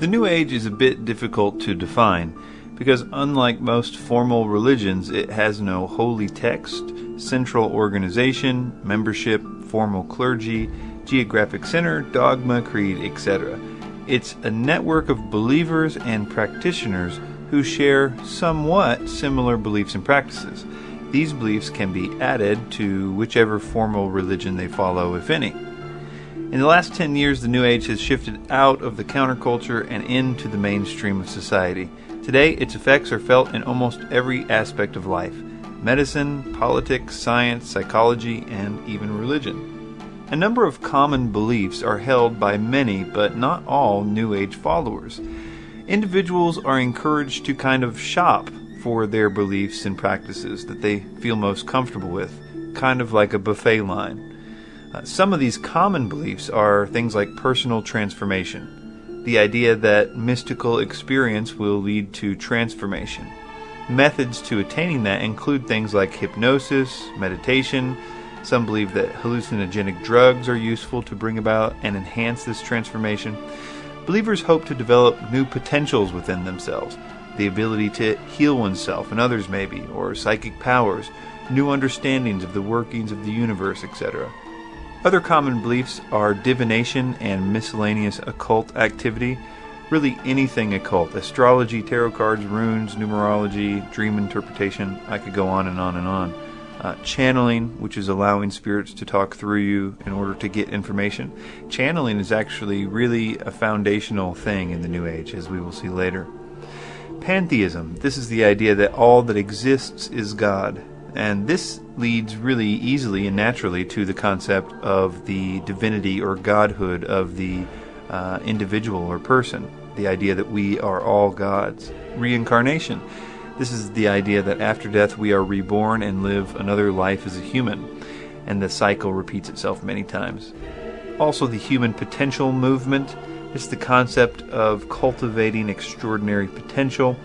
The New Age is a bit difficult to define because unlike most formal religions, it has no holy text, central organization, membership, formal clergy, geographic center, dogma, creed, etc. It's a network of believers and practitioners who share somewhat similar beliefs and practices. These beliefs can be added to whichever formal religion they follow, if any. In the last 10 years, the New Age has shifted out of the counterculture and into the mainstream of society. Today, its effects are felt in almost every aspect of life: medicine, politics, science, psychology, and even religion. A number of common beliefs are held by many, but not all, New Age followers. Individuals are encouraged to kind of shop for their beliefs and practices that they feel most comfortable with, kind of like a buffet line. Some of these common beliefs are things like personal transformation, the idea that mystical experience will lead to transformation. Methods to attaining that include things like hypnosis, meditation. Some believe that hallucinogenic drugs are useful to bring about and enhance this transformation. Believers hope to develop new potentials within themselves, the ability to heal oneself and others maybe, or psychic powers, new understandings of the workings of the universe, etc. Other common beliefs are divination and miscellaneous occult activity. Really anything occult. Astrology, tarot cards, runes, numerology, dream interpretation. I could go on and on and on. Channeling, which is allowing spirits to talk through you in order to get information. Channeling is actually really a foundational thing in the New Age, as we will see later. Pantheism. This is the idea that all that exists is God. And this leads really easily and naturally to the concept of the divinity or godhood of the individual or person. The idea that we are all gods. Reincarnation. This is the idea that after death we are reborn and live another life as a human. And the cycle repeats itself many times. Also the human potential movement. It's the concept of cultivating extraordinary potential.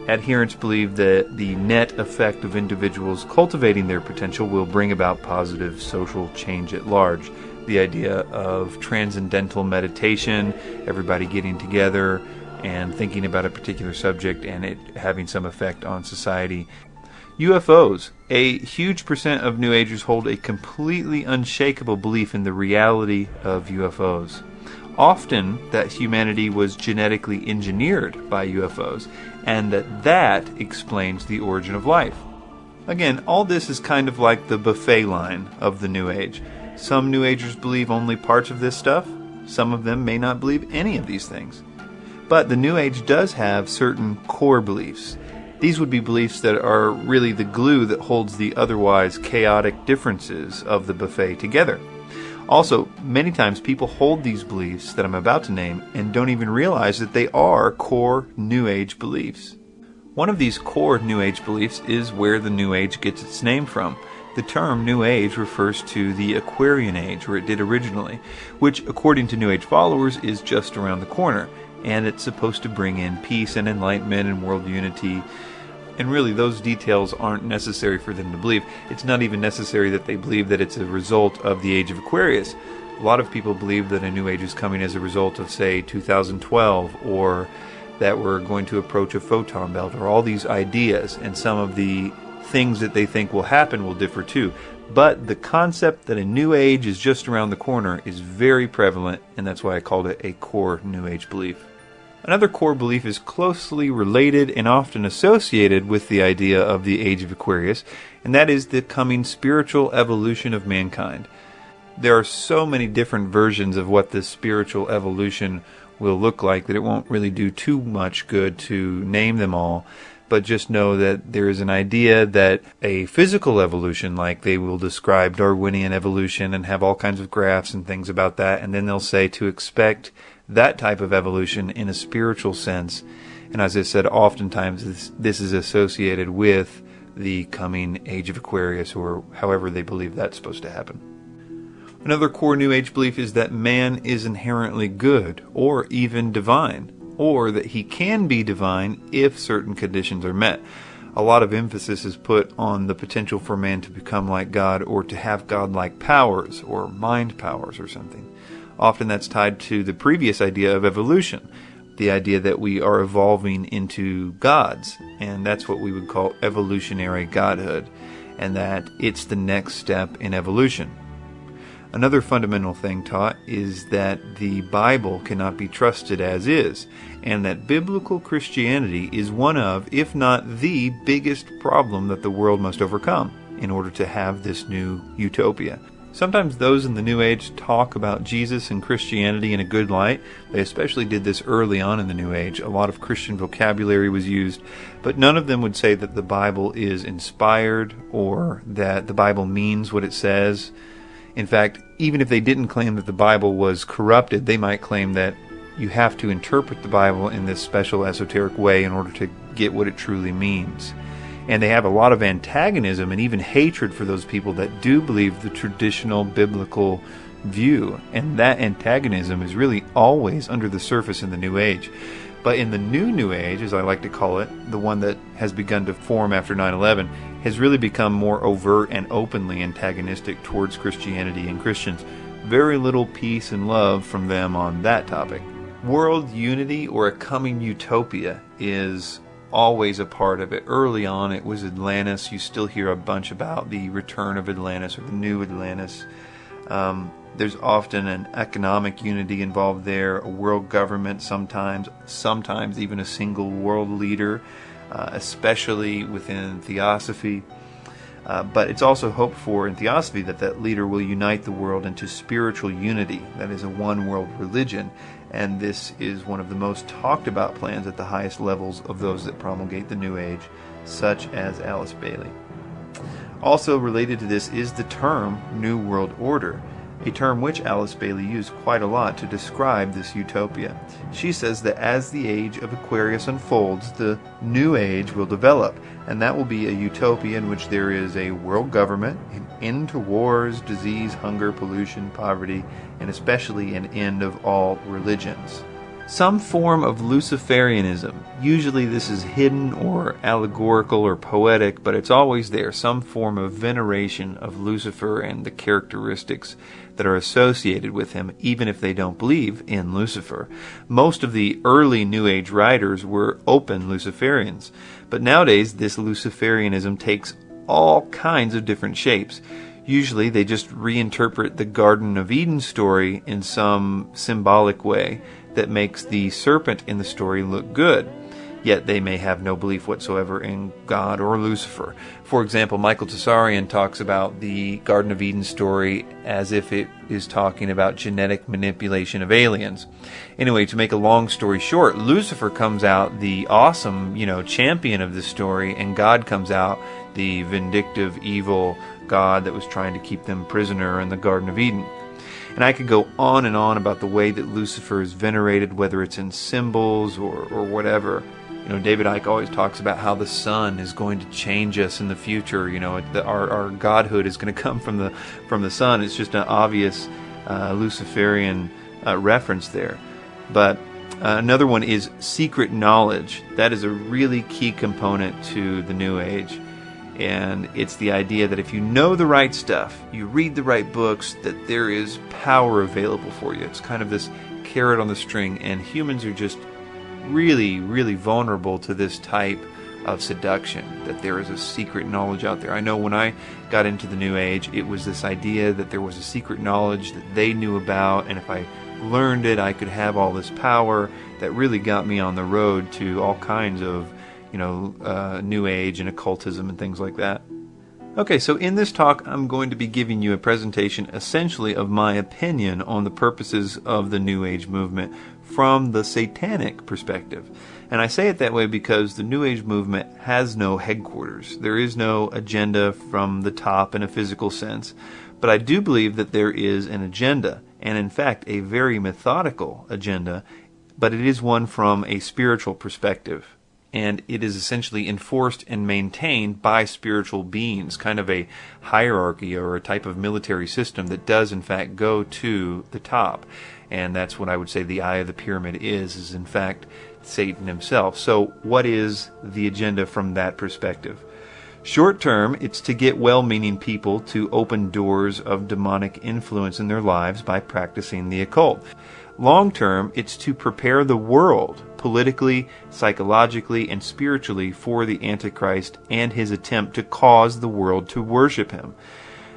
Adherents believe that the net effect of individuals cultivating their potential will bring about positive social change at large. The idea of transcendental meditation, everybody getting together and thinking about a particular subject and it having some effect on society. UFOs. A huge percent of New Agers hold a completely unshakable belief in the reality of UFOs. Often that humanity was genetically engineered by UFOs, and that explains the origin of life. Again, all this is kind of like the buffet line of the New Age. Some New Agers believe only parts of this stuff. Some of them may not believe any of these things. But the New Age does have certain core beliefs. These would be beliefs that are really the glue that holds the otherwise chaotic differences of the buffet together. Also, many times people hold these beliefs that I'm about to name and don't even realize that they are core New Age beliefs. One of these core New Age beliefs is where the New Age gets its name from. The term New Age refers to the Aquarian Age, or it did originally, which according to New Age followers is just around the corner, and it's supposed to bring in peace and enlightenment and world unity. And really, those details aren't necessary for them to believe. It's not even necessary that they believe that it's a result of the Age of Aquarius. A lot of people believe that a New Age is coming as a result of, say, 2012, or that we're going to approach a photon belt, or all these ideas, and some of the things that they think will happen will differ too. But the concept that a New Age is just around the corner is very prevalent, and that's why I called it a core New Age belief. Another core belief is closely related and often associated with the idea of the Age of Aquarius, and that is the coming spiritual evolution of mankind. There are so many different versions of what this spiritual evolution will look like that it won't really do too much good to name them all, but just know that there is an idea that a physical evolution, like they will describe Darwinian evolution and have all kinds of graphs and things about that, and then they'll say to expect that type of evolution in a spiritual sense. And as I said, oftentimes this is associated with the coming Age of Aquarius, or however they believe that's supposed to happen. Another core New Age belief is that man is inherently good, or even divine, or that he can be divine if certain conditions are met. A lot of emphasis is put on the potential for man to become like God, or to have godlike powers, or mind powers or something. Often that's tied to the previous idea of evolution. the idea that we are evolving into gods, and that's what we would call evolutionary godhood, and that it's the next step in evolution. Another fundamental thing taught is that the Bible cannot be trusted as is, and that biblical Christianity is one of, if not the biggest problem that the world must overcome in order to have this new utopia. Sometimes those in the New Age talk about Jesus and Christianity in a good light. They especially did this early on in the New Age. A lot of Christian vocabulary was used, but none of them would say that the Bible is inspired or that the Bible means what it says. In fact, even if they didn't claim that the Bible was corrupted, they might claim that you have to interpret the Bible in this special esoteric way in order to get what it truly means. And they have a lot of antagonism and even hatred for those people that do believe the traditional biblical view. And that antagonism is really always under the surface in the New Age. But in the New Age, as I like to call it, the one that has begun to form after 9/11, has really become more overt and openly antagonistic towards Christianity and Christians. Very little peace and love from them on that topic. World unity or a coming utopia is always a part of it. Early on it was Atlantis. You still hear a bunch about the return of Atlantis or the new Atlantis. There's often an economic unity involved there, a world government sometimes even a single world leader, especially within theosophy. But it's also hoped for in theosophy that leader will unite the world into spiritual unity, that is a one-world religion, and this is one of the most talked about plans at the highest levels of those that promulgate the New Age, such as Alice Bailey. Also related to this is the term New World Order, a term which Alice Bailey used quite a lot to describe this utopia. She says that as the age of Aquarius unfolds, the New Age will develop, and that will be a utopia in which there is a world government, an end to wars, disease, hunger, pollution, poverty, and especially an end of all religions. Some form of Luciferianism. Usually this is hidden or allegorical or poetic, but it's always there. Some form of veneration of Lucifer and the characteristics that are associated with him, even if they don't believe in Lucifer. Most of the early New Age writers were open Luciferians, but nowadays this Luciferianism takes all kinds of different shapes. Usually they just reinterpret the Garden of Eden story in some symbolic way that makes the serpent in the story look good, yet they may have no belief whatsoever in God or Lucifer. For example, Michael Tsarian talks about the Garden of Eden story as if it is talking about genetic manipulation of aliens. Anyway, to make a long story short, Lucifer comes out the awesome, champion of the story, and God comes out the vindictive, evil God that was trying to keep them prisoner in the Garden of Eden. And I could go on and on about the way that Lucifer is venerated, whether it's in symbols or whatever. David Icke always talks about how the sun is going to change us in the future. Our godhood is going to come from the sun. It's just an obvious Luciferian reference there. But another one is secret knowledge. That is a really key component to the New Age. And it's the idea that if you know the right stuff, you read the right books, that there is power available for you. It's kind of this carrot on the string, and humans are just really, really vulnerable to this type of seduction, that there is a secret knowledge out there. I know when I got into the New Age, it was this idea that there was a secret knowledge that they knew about, and if I learned it, I could have all this power. That really got me on the road to all kinds of New Age and occultism and things like that. Okay, so in this talk, I'm going to be giving you a presentation essentially of my opinion on the purposes of the New Age movement from the satanic perspective. And I say it that way because the New Age movement has no headquarters. There is no agenda from the top in a physical sense. But I do believe that there is an agenda, and in fact a very methodical agenda, but it is one from a spiritual perspective. And it is essentially enforced and maintained by spiritual beings, kind of a hierarchy or a type of military system that does in fact go to the top. And that's what I would say the eye of the pyramid is in fact Satan himself. So what is the agenda from that perspective? Short term, it's to get well-meaning people to open doors of demonic influence in their lives by practicing the occult. Long term, it's to prepare the world politically, psychologically, and spiritually for the Antichrist and his attempt to cause the world to worship him.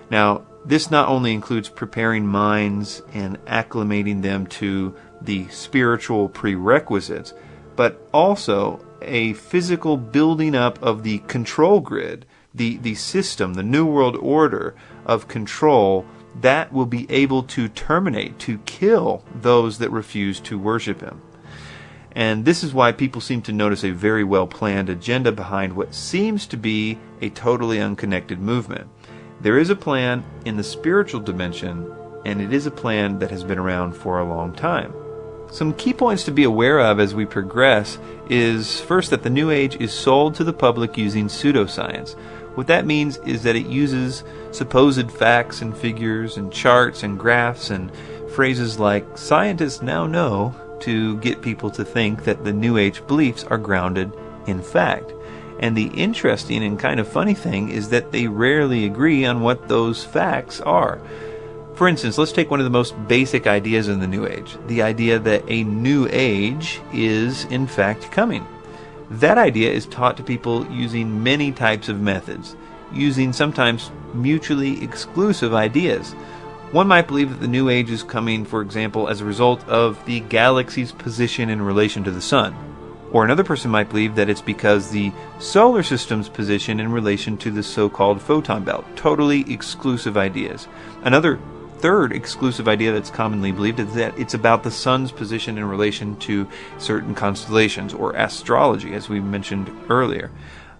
Now, this not only includes preparing minds and acclimating them to the spiritual prerequisites, but also a physical building up of the control grid, the system, the New World Order of control that will be able to terminate, to kill those that refuse to worship him. And this is why people seem to notice a very well-planned agenda behind what seems to be a totally unconnected movement. There is a plan in the spiritual dimension, and it is a plan that has been around for a long time. Some key points to be aware of as we progress is, first, that the New Age is sold to the public using pseudoscience. What that means is that it uses supposed facts and figures and charts and graphs and phrases like "scientists now know" to get people to think that the New Age beliefs are grounded in fact. And the interesting and kind of funny thing is that they rarely agree on what those facts are. For instance, let's take one of the most basic ideas in the New Age, the idea that a new age is in fact coming. That idea is taught to people using many types of methods, using sometimes mutually exclusive ideas. One might believe that the New Age is coming, for example, as a result of the galaxy's position in relation to the Sun. Or another person might believe that it's because the solar system's position in relation to the so-called photon belt. Totally exclusive ideas. Another third exclusive idea that's commonly believed is that it's about the sun's position in relation to certain constellations, or astrology, as we mentioned earlier.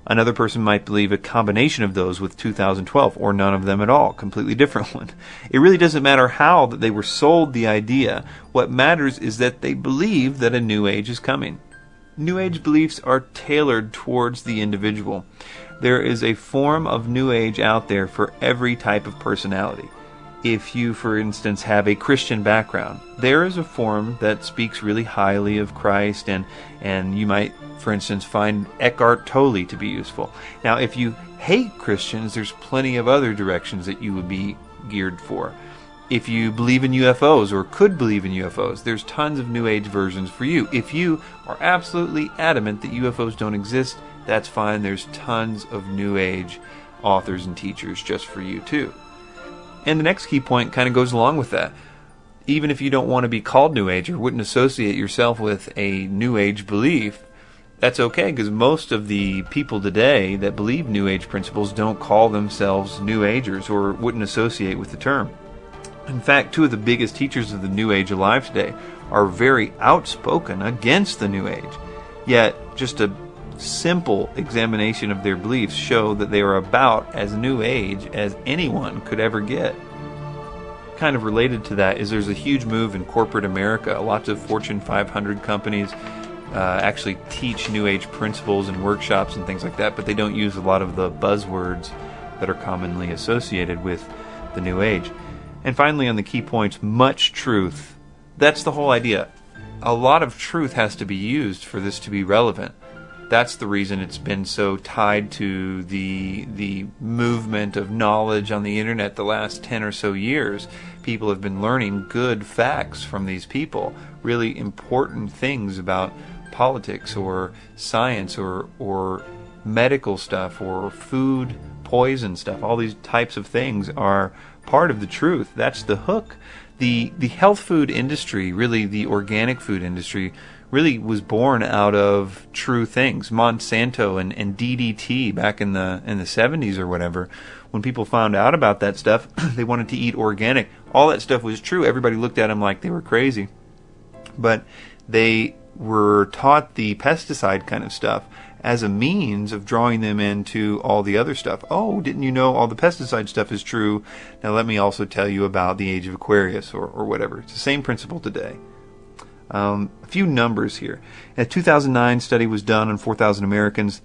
Another person might believe a combination of those with 2012, or none of them at all, completely different one. It really doesn't matter how that they were sold the idea. What matters is that they believe that a new age is coming. New Age beliefs are tailored towards the individual. There is a form of New Age out there for every type of personality. If you, for instance, have a Christian background, there is a form that speaks really highly of Christ, and you might, for instance, find Eckhart Tolle to be useful. Now, if you hate Christians, there's plenty of other directions that you would be geared for. If you believe in UFOs, or could believe in UFOs, there's tons of New Age versions for you. If you are absolutely adamant that UFOs don't exist, that's fine. There's tons of New Age authors and teachers just for you too. And the next key point kind of goes along with that. Even if you don't want to be called New Age or wouldn't associate yourself with a New Age belief, that's okay, because most of the people today that believe New Age principles don't call themselves New Agers or wouldn't associate with the term. In fact, two of the biggest teachers of the New Age alive today are very outspoken against the New Age. Yet, just a simple examination of their beliefs show that they are about as New Age as anyone could ever get. Kind of related to that is there's a huge move in corporate America. Lots of Fortune 500 companies actually teach New Age principles and workshops and things like that, but they don't use a lot of the buzzwords that are commonly associated with the New Age. And finally, on the key points, much truth. That's the whole idea. A lot of truth has to be used for this to be relevant. That's the reason it's been so tied to the movement of knowledge on the internet the last 10 or so years. People have been learning good facts from these people, really important things about politics or science or medical stuff or food poison stuff. All these types of things are part of the truth. That's the hook. The health food industry, really the organic food industry, really was born out of true things. Monsanto and DDT back in the 70s or whatever, when people found out about that stuff, they wanted to eat organic. All that stuff was true. Everybody looked at them like they were crazy. But they were taught the pesticide kind of stuff as a means of drawing them into all the other stuff. Oh, didn't you know all the pesticide stuff is true? Now let me also tell you about the age of Aquarius or whatever. It's the same principle today. A few numbers here. A 2009 study was done on 4,000 Americans.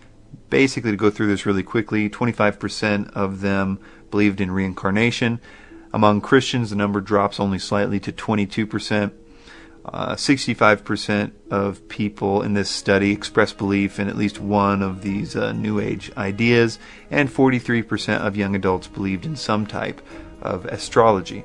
Basically, to go through this really quickly, 25% of them believed in reincarnation. Among Christians, the number drops only slightly to 22%. 65% of people in this study expressed belief in at least one of these New Age ideas, and 43% of young adults believed in some type of astrology.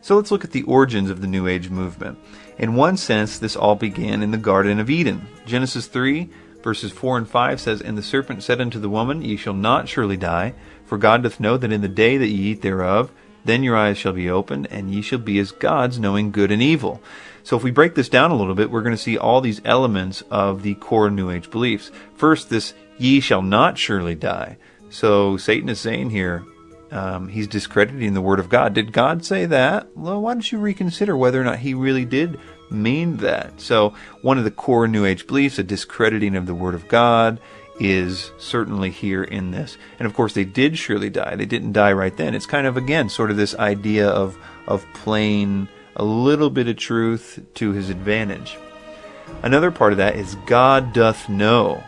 So let's look at the origins of the New Age movement. In one sense, this all began in the Garden of Eden. Genesis 3, verses 4 and 5 says, "And the serpent said unto the woman, Ye shall not surely die, for God doth know that in the day that ye eat thereof, then your eyes shall be opened, and ye shall be as gods, knowing good and evil." So if we break this down a little bit, we're going to see all these elements of the core New Age beliefs. First, this "ye shall not surely die." So Satan is saying here, he's discrediting the Word of God. Did God say that? Well, why don't you reconsider whether or not he really did mean that? So one of the core New Age beliefs, a discrediting of the Word of God, is certainly here in this. And of course, they did surely die. They didn't die right then. It's kind of, again, sort of this idea of playing a little bit of truth to his advantage. Another part of that is God doth know.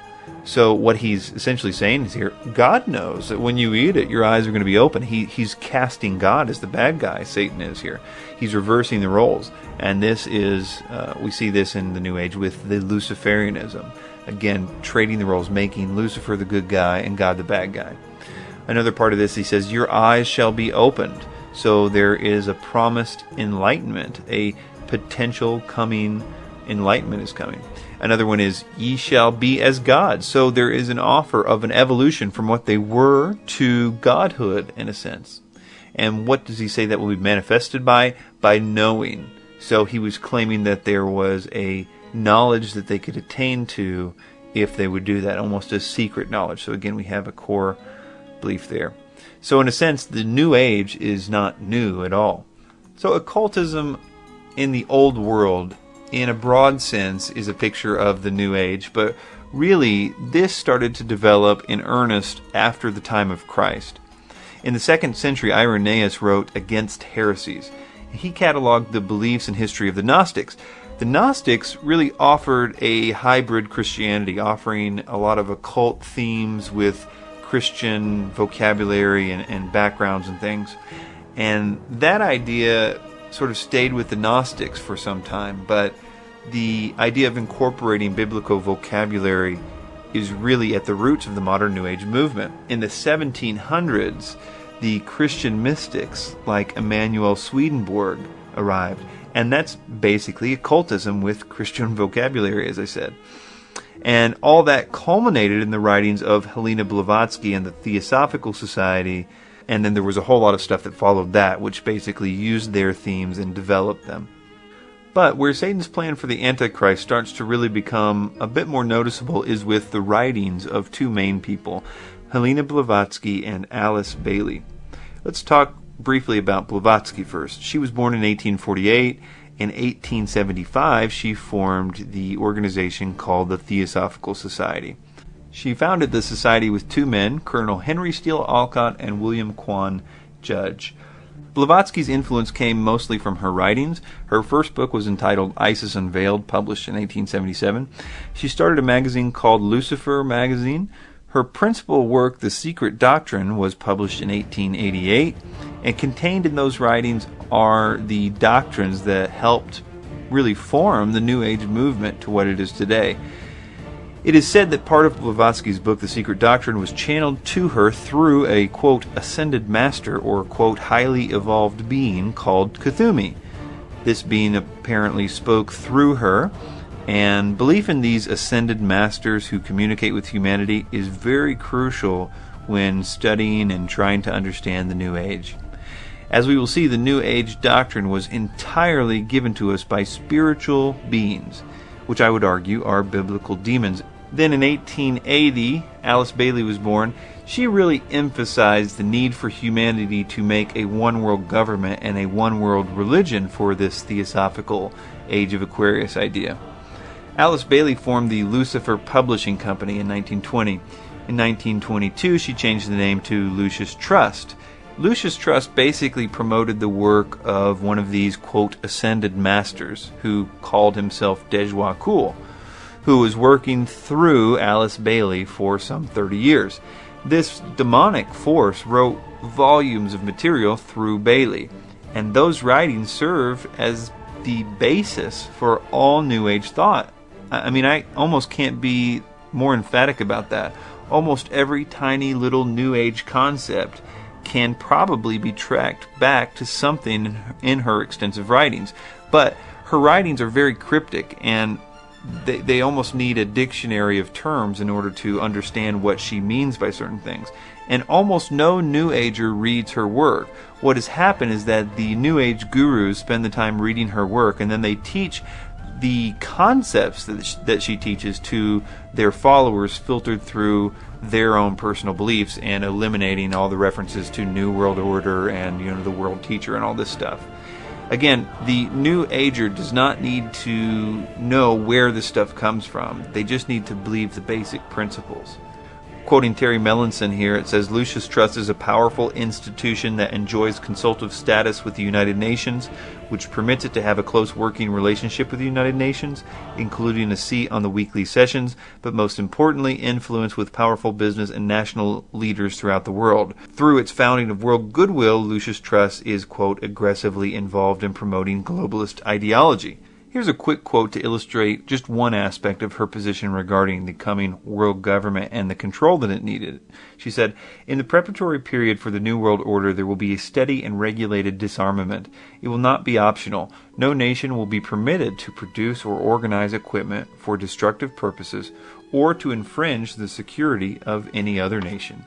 So what he's essentially saying is here, God knows that when you eat it, your eyes are going to be open. He's casting God as the bad guy, Satan is here. He's reversing the roles. And this is, we see this in the New Age with the Luciferianism. Again, trading the roles, making Lucifer the good guy and God the bad guy. Another part of this, he says, your eyes shall be opened. So there is a promised enlightenment, a potential coming enlightenment is coming. Another one is, ye shall be as gods. So there is an offer of an evolution from what they were to godhood, in a sense. And what does he say that will be manifested by? By knowing. So he was claiming that there was a knowledge that they could attain to if they would do that, almost a secret knowledge. So again, we have a core belief there. So in a sense, the New Age is not new at all. So occultism in the old world, in a broad sense, is a picture of the New Age, but really this started to develop in earnest after the time of Christ. In the 2nd century, Irenaeus wrote Against Heresies. He cataloged the beliefs and history of the Gnostics. The Gnostics really offered a hybrid Christianity, offering a lot of occult themes with Christian vocabulary and backgrounds and things. And that idea sort of stayed with the Gnostics for some time, but the idea of incorporating biblical vocabulary is really at the roots of the modern New Age movement. In the 1700s, the Christian mystics like Emanuel Swedenborg arrived, and that's basically occultism with Christian vocabulary, as I said. And all that culminated in the writings of Helena Blavatsky and the Theosophical Society, and then there was a whole lot of stuff that followed that, which basically used their themes and developed them. But where Satan's plan for the Antichrist starts to really become a bit more noticeable is with the writings of two main people, Helena Blavatsky and Alice Bailey. Let's talk briefly about Blavatsky first. She was born in 1848. In 1875, she formed the organization called the Theosophical Society. She founded the society with two men, Colonel Henry Steele Olcott and William Quan Judge. Blavatsky's influence came mostly from her writings. Her first book was entitled Isis Unveiled, published in 1877. She started a magazine called Lucifer Magazine. Her principal work, The Secret Doctrine, was published in 1888, and contained in those writings are the doctrines that helped really form the New Age movement to what it is today. It is said that part of Blavatsky's book, The Secret Doctrine, was channeled to her through a, quote, ascended master or, quote, highly evolved being called Kuthumi. This being apparently spoke through her, and belief in these ascended masters who communicate with humanity is very crucial when studying and trying to understand the New Age. As we will see, the New Age doctrine was entirely given to us by spiritual beings, which I would argue are biblical demons. Then in 1880, Alice Bailey was born. She really emphasized the need for humanity to make a one-world government and a one-world religion for this theosophical Age of Aquarius idea. Alice Bailey formed the Lucifer Publishing Company in 1920. In 1922, she changed the name to Lucius Trust. Lucius Trust basically promoted the work of one of these, quote, ascended masters, who called himself Dejwa Kul, who was working through Alice Bailey for some 30 years. This demonic force wrote volumes of material through Bailey, and those writings serve as the basis for all New Age thought. I mean, I almost can't be more emphatic about that. Almost every tiny little New Age concept can probably be tracked back to something in her extensive writings. But her writings are very cryptic, and they almost need a dictionary of terms in order to understand what she means by certain things. And almost no New Ager reads her work. What has happened is that the New Age gurus spend the time reading her work, and then they teach the concepts that she teaches to their followers, filtered through their own personal beliefs and eliminating all the references to New World Order and the world teacher and all this stuff. Again, the New Ager does not need to know where this stuff comes from. They just need to believe the basic principles. Quoting Terry Melanson here, it says, Lucis Trust is a powerful institution that enjoys consultative status with the United Nations, which permits it to have a close working relationship with the United Nations, including a seat on the weekly sessions, but most importantly, influence with powerful business and national leaders throughout the world. Through its founding of world goodwill, Lucis Trust is, quote, aggressively involved in promoting globalist ideology. Here's a quick quote to illustrate just one aspect of her position regarding the coming world government and the control that it needed. She said, in the preparatory period for the New World Order, there will be a steady and regulated disarmament. It will not be optional. No nation will be permitted to produce or organize equipment for destructive purposes or to infringe the security of any other nation.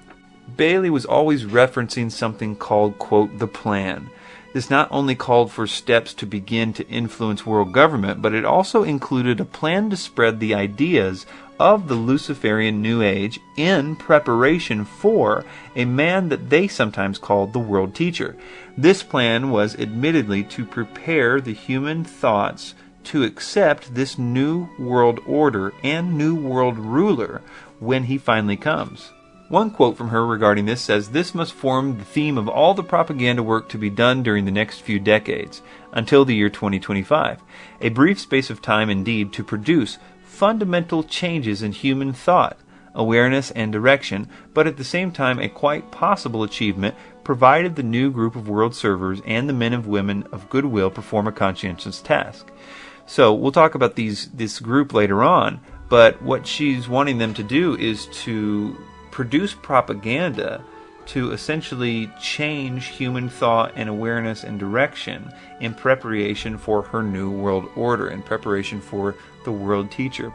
Bailey was always referencing something called, quote, the plan. This not only called for steps to begin to influence world government, but it also included a plan to spread the ideas of the Luciferian New Age in preparation for a man that they sometimes called the world teacher. This plan was admittedly to prepare the human thoughts to accept this new world order and new world ruler when he finally comes. One quote from her regarding this says, this must form the theme of all the propaganda work to be done during the next few decades, until the year 2025. A brief space of time indeed to produce fundamental changes in human thought, awareness, and direction, but at the same time a quite possible achievement, provided the new group of world servers and the men and women of goodwill perform a conscientious task. So we'll talk about this group later on, but what she's wanting them to do is to produce propaganda to essentially change human thought and awareness and direction in preparation for her new world order, in preparation for the world teacher.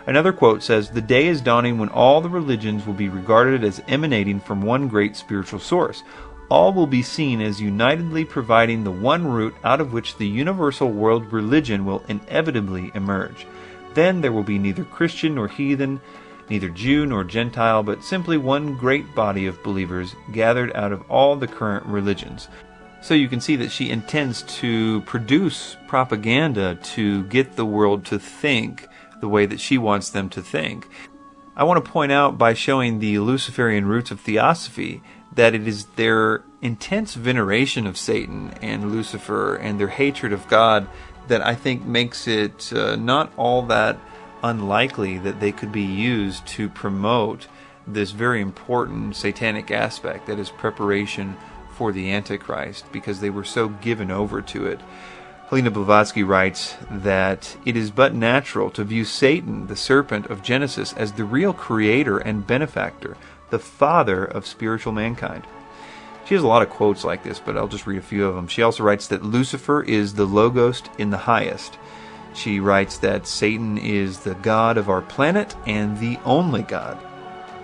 Another quote says, the day is dawning when all the religions will be regarded as emanating from one great spiritual source. All will be seen as unitedly providing the one root out of which the universal world religion will inevitably emerge. Then there will be neither Christian nor heathen, neither Jew nor Gentile, but simply one great body of believers gathered out of all the current religions. So you can see that she intends to produce propaganda to get the world to think the way that she wants them to think. I want to point out, by showing the Luciferian roots of theosophy, that it is their intense veneration of Satan and Lucifer and their hatred of God that I think makes it not all that unlikely that they could be used to promote this very important satanic aspect that is preparation for the Antichrist, because they were so given over to it. Helena Blavatsky writes that it is but natural to view Satan, the serpent of Genesis, as the real creator and benefactor, the father of spiritual mankind. She has a lot of quotes like this, but I'll just read a few of them. She also writes that Lucifer is the Logos in the highest. She writes that Satan is the God of our planet and the only God.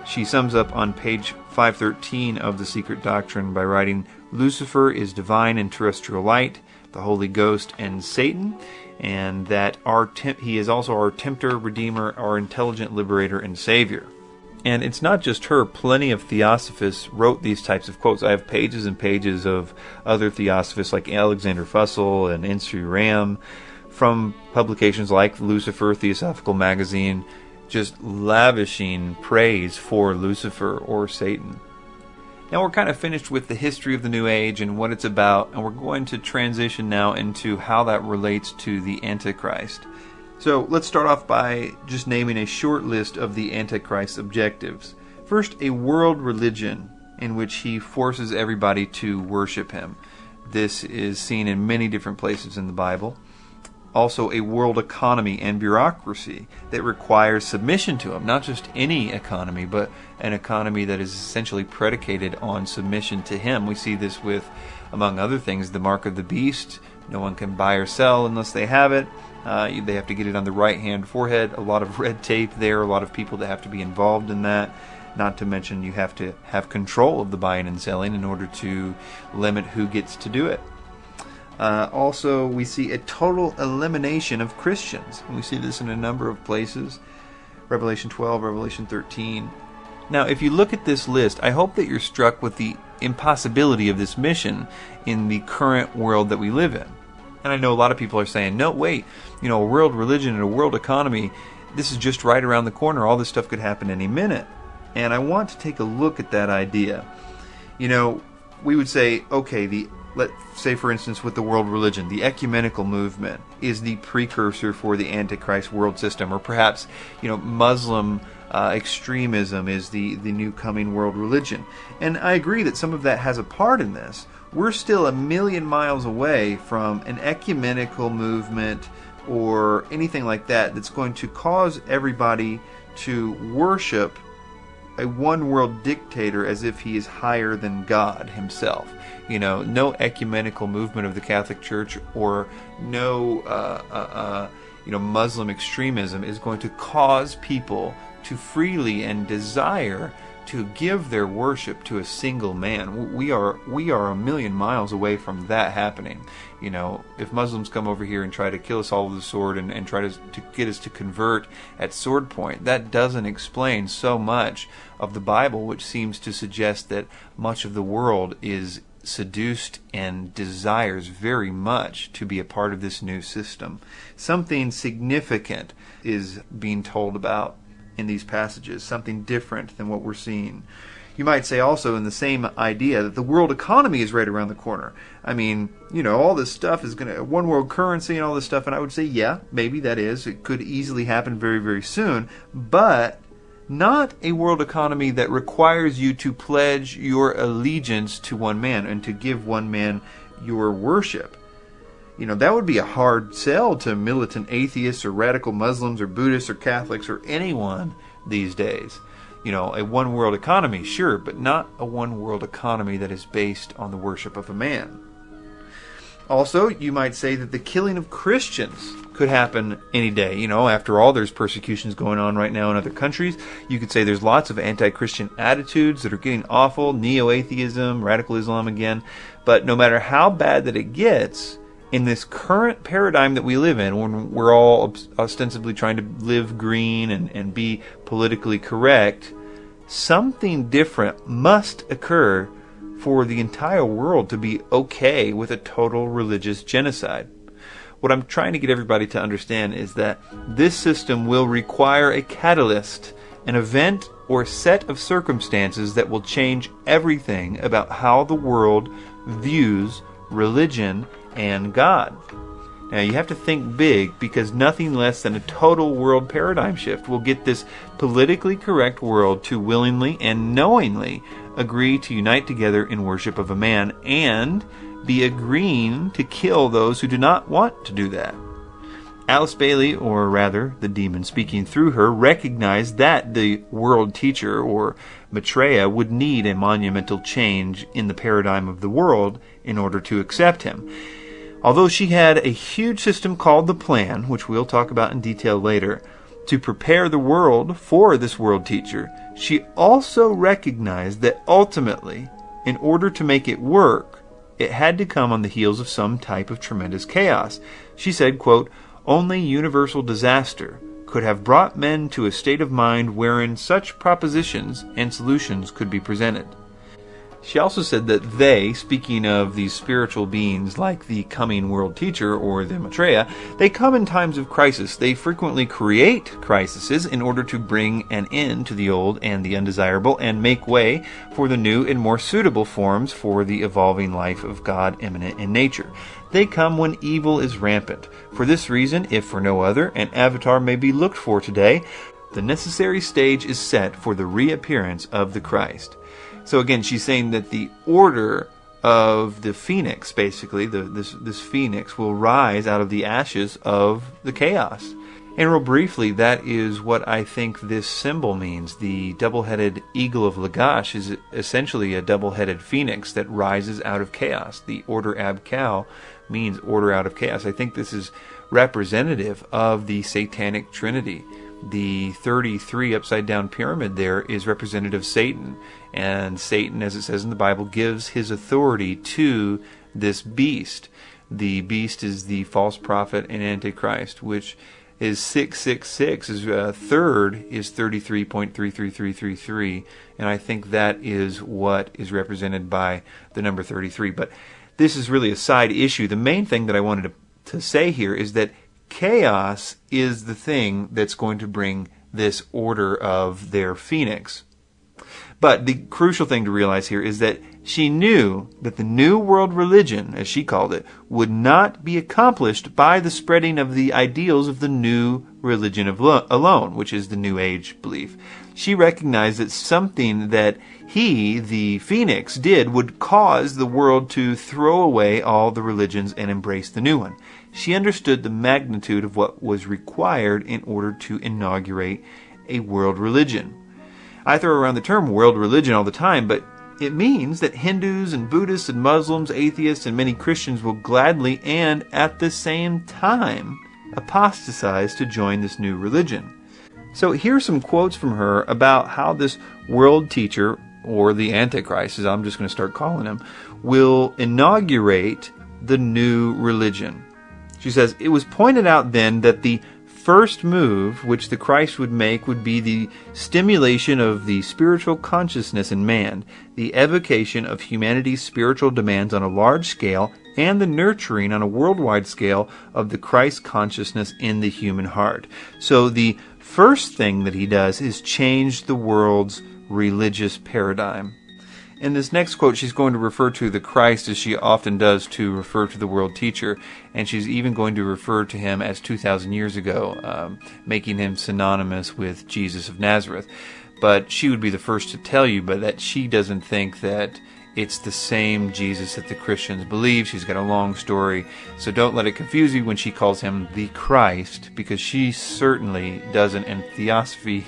She sums up on page 513 of The Secret Doctrine by writing, Lucifer is divine and terrestrial light, the Holy Ghost and Satan, and that he is also our tempter, redeemer, our intelligent liberator and savior. And it's not just her. Plenty of theosophists wrote these types of quotes. I have pages and pages of other theosophists like Alexander Fussell and Ensri Ram, from publications like Lucifer Theosophical Magazine, just lavishing praise for Lucifer or Satan. Now we're kind of finished with the history of the New Age and what it's about, and we're going to transition now into how that relates to the Antichrist. So let's start off by just naming a short list of the Antichrist's objectives. First, a world religion in which he forces everybody to worship him. This is seen in many different places in the Bible. also a world economy and bureaucracy that requires submission to him. Not just any economy, but an economy that is essentially predicated on submission to him. We see this with, among other things, the mark of the beast. No one can buy or sell unless they have it. They have to get it on the right-hand forehead. A lot of red tape there, a lot of people that have to be involved in that. Not to mention you have to have control of the buying and selling in order to limit who gets to do it. Also, we see a total elimination of Christians. And we see this in a number of places. Revelation 12, Revelation 13. Now, if you look at this list, I hope that you're struck with the impossibility of this mission in the current world that we live in. And I know a lot of people are saying, no, wait, a world religion and a world economy, this is just right around the corner. All this stuff could happen any minute. And I want to take a look at that idea. We would say, okay, let's say, for instance, with the world religion, the ecumenical movement is the precursor for the Antichrist world system, or perhaps, Muslim extremism is the new coming world religion. And I agree that some of that has a part in this. We're still a million miles away from an ecumenical movement or anything like that that's going to cause everybody to worship a one world dictator as if he is higher than God himself. No ecumenical movement of the Catholic Church or no Muslim extremism is going to cause people to freely and desire to give their worship to a single man. We are a million miles away from that happening. If Muslims come over here and try to kill us all with the sword and try to get us to convert at sword point, that doesn't explain so much of the Bible, which seems to suggest that much of the world is seduced and desires very much to be a part of this new system. Something significant is being told about in these passages, something different than what we're seeing. You might say also in the same idea that the world economy is right around the corner. I mean, all this stuff is going to, one world currency and all this stuff, and I would say, yeah, maybe that is. It could easily happen very, very soon, but not a world economy that requires you to pledge your allegiance to one man and to give one man your worship. That would be a hard sell to militant atheists or radical Muslims or Buddhists or Catholics or anyone these days. A one world economy, sure, but not a one world economy that is based on the worship of a man. Also, you might say that the killing of Christians could happen any day. After all, there's persecutions going on right now in other countries. You could say there's lots of anti-Christian attitudes that are getting awful, neo-atheism, radical Islam again. But no matter how bad that it gets, in this current paradigm that we live in, when we're all ostensibly trying to live green and be politically correct, something different must occur for the entire world to be okay with a total religious genocide. What I'm trying to get everybody to understand is that this system will require a catalyst, an event or set of circumstances that will change everything about how the world views religion and God. Now you have to think big, because nothing less than a total world paradigm shift will get this politically correct world to willingly and knowingly agree to unite together in worship of a man and be agreeing to kill those who do not want to do that. Alice Bailey, or rather the demon speaking through her, recognized that the world teacher, or Maitreya, would need a monumental change in the paradigm of the world in order to accept him. Although she had a huge system called the Plan, which we'll talk about in detail later, to prepare the world for this world teacher, she also recognized that ultimately, in order to make it work, it had to come on the heels of some type of tremendous chaos. She said, quote, "Only universal disaster could have brought men to a state of mind wherein such propositions and solutions could be presented." She also said that they, speaking of these spiritual beings like the coming world teacher or the Maitreya, they come in times of crisis. They frequently create crises in order to bring an end to the old and the undesirable and make way for the new and more suitable forms for the evolving life of God immanent in nature. They come when evil is rampant. For this reason, if for no other, an avatar may be looked for today. The necessary stage is set for the reappearance of the Christ. So again, she's saying that the order of the phoenix, basically. This phoenix will rise out of the ashes of the chaos. And real briefly, that is what I think this symbol means. The double-headed eagle of Lagash is essentially a double-headed phoenix that rises out of chaos. The order Ab Kal means order out of chaos. I think this is representative of the satanic trinity. The 33 upside-down pyramid there is representative of Satan. And Satan, as it says in the Bible, gives his authority to this beast. The beast is the false prophet and Antichrist, which is 666. His third is 33.33333, and I think that is what is represented by the number 33. But this is really a side issue. The main thing that I wanted to say here is that chaos is the thing that's going to bring this order of their phoenix. But the crucial thing to realize here is that she knew that the New World Religion, as she called it, would not be accomplished by the spreading of the ideals of the New Religion alone, which is the New Age belief. She recognized that something that he, the Phoenix, did would cause the world to throw away all the religions and embrace the new one. She understood the magnitude of what was required in order to inaugurate a world religion. I throw around the term world religion all the time, but it means that Hindus and Buddhists and Muslims, atheists, and many Christians will gladly and at the same time apostatize to join this new religion. So here are some quotes from her about how this world teacher, or the Antichrist, as I'm just going to start calling him, will inaugurate the new religion. She says, "It was pointed out then that the first move which the Christ would make would be the stimulation of the spiritual consciousness in man, the evocation of humanity's spiritual demands on a large scale, and the nurturing on a worldwide scale of the Christ consciousness in the human heart." So the first thing that he does is change the world's religious paradigm. In this next quote, she's going to refer to the Christ as she often does to refer to the world teacher, and she's even going to refer to him as 2,000 years ago, making him synonymous with Jesus of Nazareth. But she would be the first to tell you that she doesn't think that it's the same Jesus that the Christians believe. She's got a long story, so don't let it confuse you when she calls him the Christ, because she certainly doesn't, and Theosophy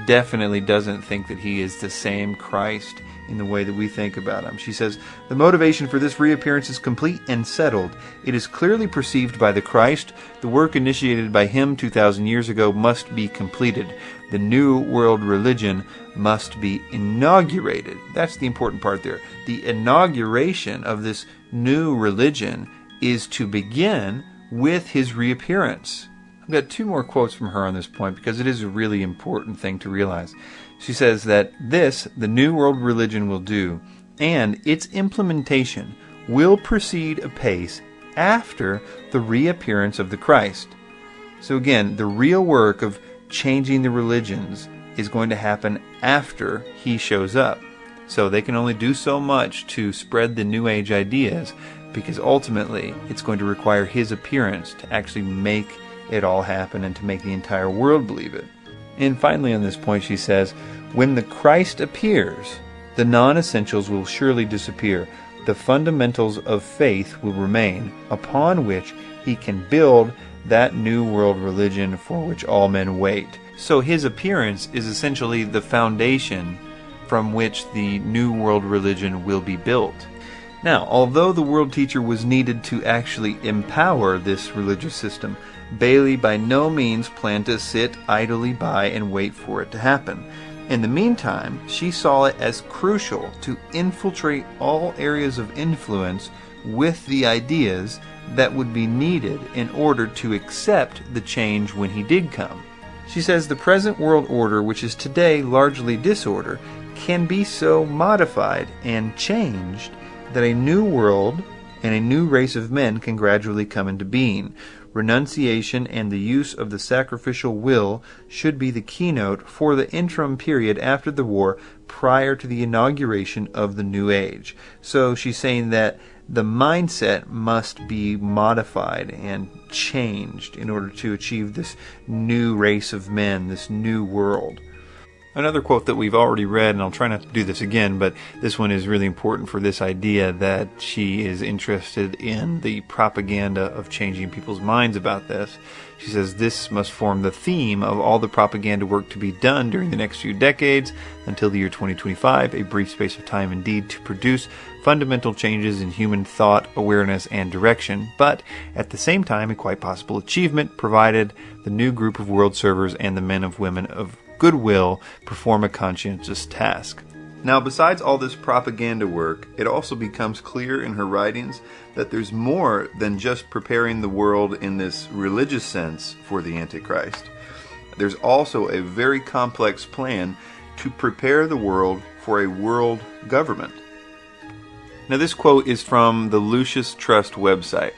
definitely doesn't think that he is the same Christ in the way that we think about him. She says, "The motivation for this reappearance is complete and settled. It is clearly perceived by the Christ. The work initiated by him 2,000 years ago must be completed. The new world religion must be inaugurated." That's the important part there. The inauguration of this new religion is to begin with his reappearance. I've got two more quotes from her on this point because it is a really important thing to realize. She says that this, the New World Religion will do, and its implementation will proceed apace after the reappearance of the Christ. So again, the real work of changing the religions is going to happen after he shows up. So they can only do so much to spread the New Age ideas, because ultimately it's going to require his appearance to actually make it all happen and to make the entire world believe it. And finally on this point she says, "When the Christ appears, the non-essentials will surely disappear. The fundamentals of faith will remain, upon which he can build that new world religion for which all men wait." So his appearance is essentially the foundation from which the new world religion will be built. Now, although the world teacher was needed to actually empower this religious system, Bailey by no means planned to sit idly by and wait for it to happen. In the meantime, she saw it as crucial to infiltrate all areas of influence with the ideas that would be needed in order to accept the change when he did come. She says the present world order, which is today largely disorder, can be so modified and changed that a new world and a new race of men can gradually come into being. Renunciation and the use of the sacrificial will should be the keynote for the interim period after the war, prior to the inauguration of the New Age. So she's saying that the mindset must be modified and changed in order to achieve this new race of men, this new world. Another quote that we've already read, and I'll try not to do this again, but this one is really important for this idea that she is interested in the propaganda of changing people's minds about this. She says this must form the theme of all the propaganda work to be done during the next few decades until the year 2025, a brief space of time indeed to produce fundamental changes in human thought, awareness, and direction, but at the same time a quite possible achievement provided the new group of world servers and the men and women of goodwill perform a conscientious task. Now, besides all this propaganda work, it also becomes clear in her writings that there's more than just preparing the world in this religious sense for the Antichrist. There's also a very complex plan to prepare the world for a world government. Now, this quote is from the Lucis Trust website,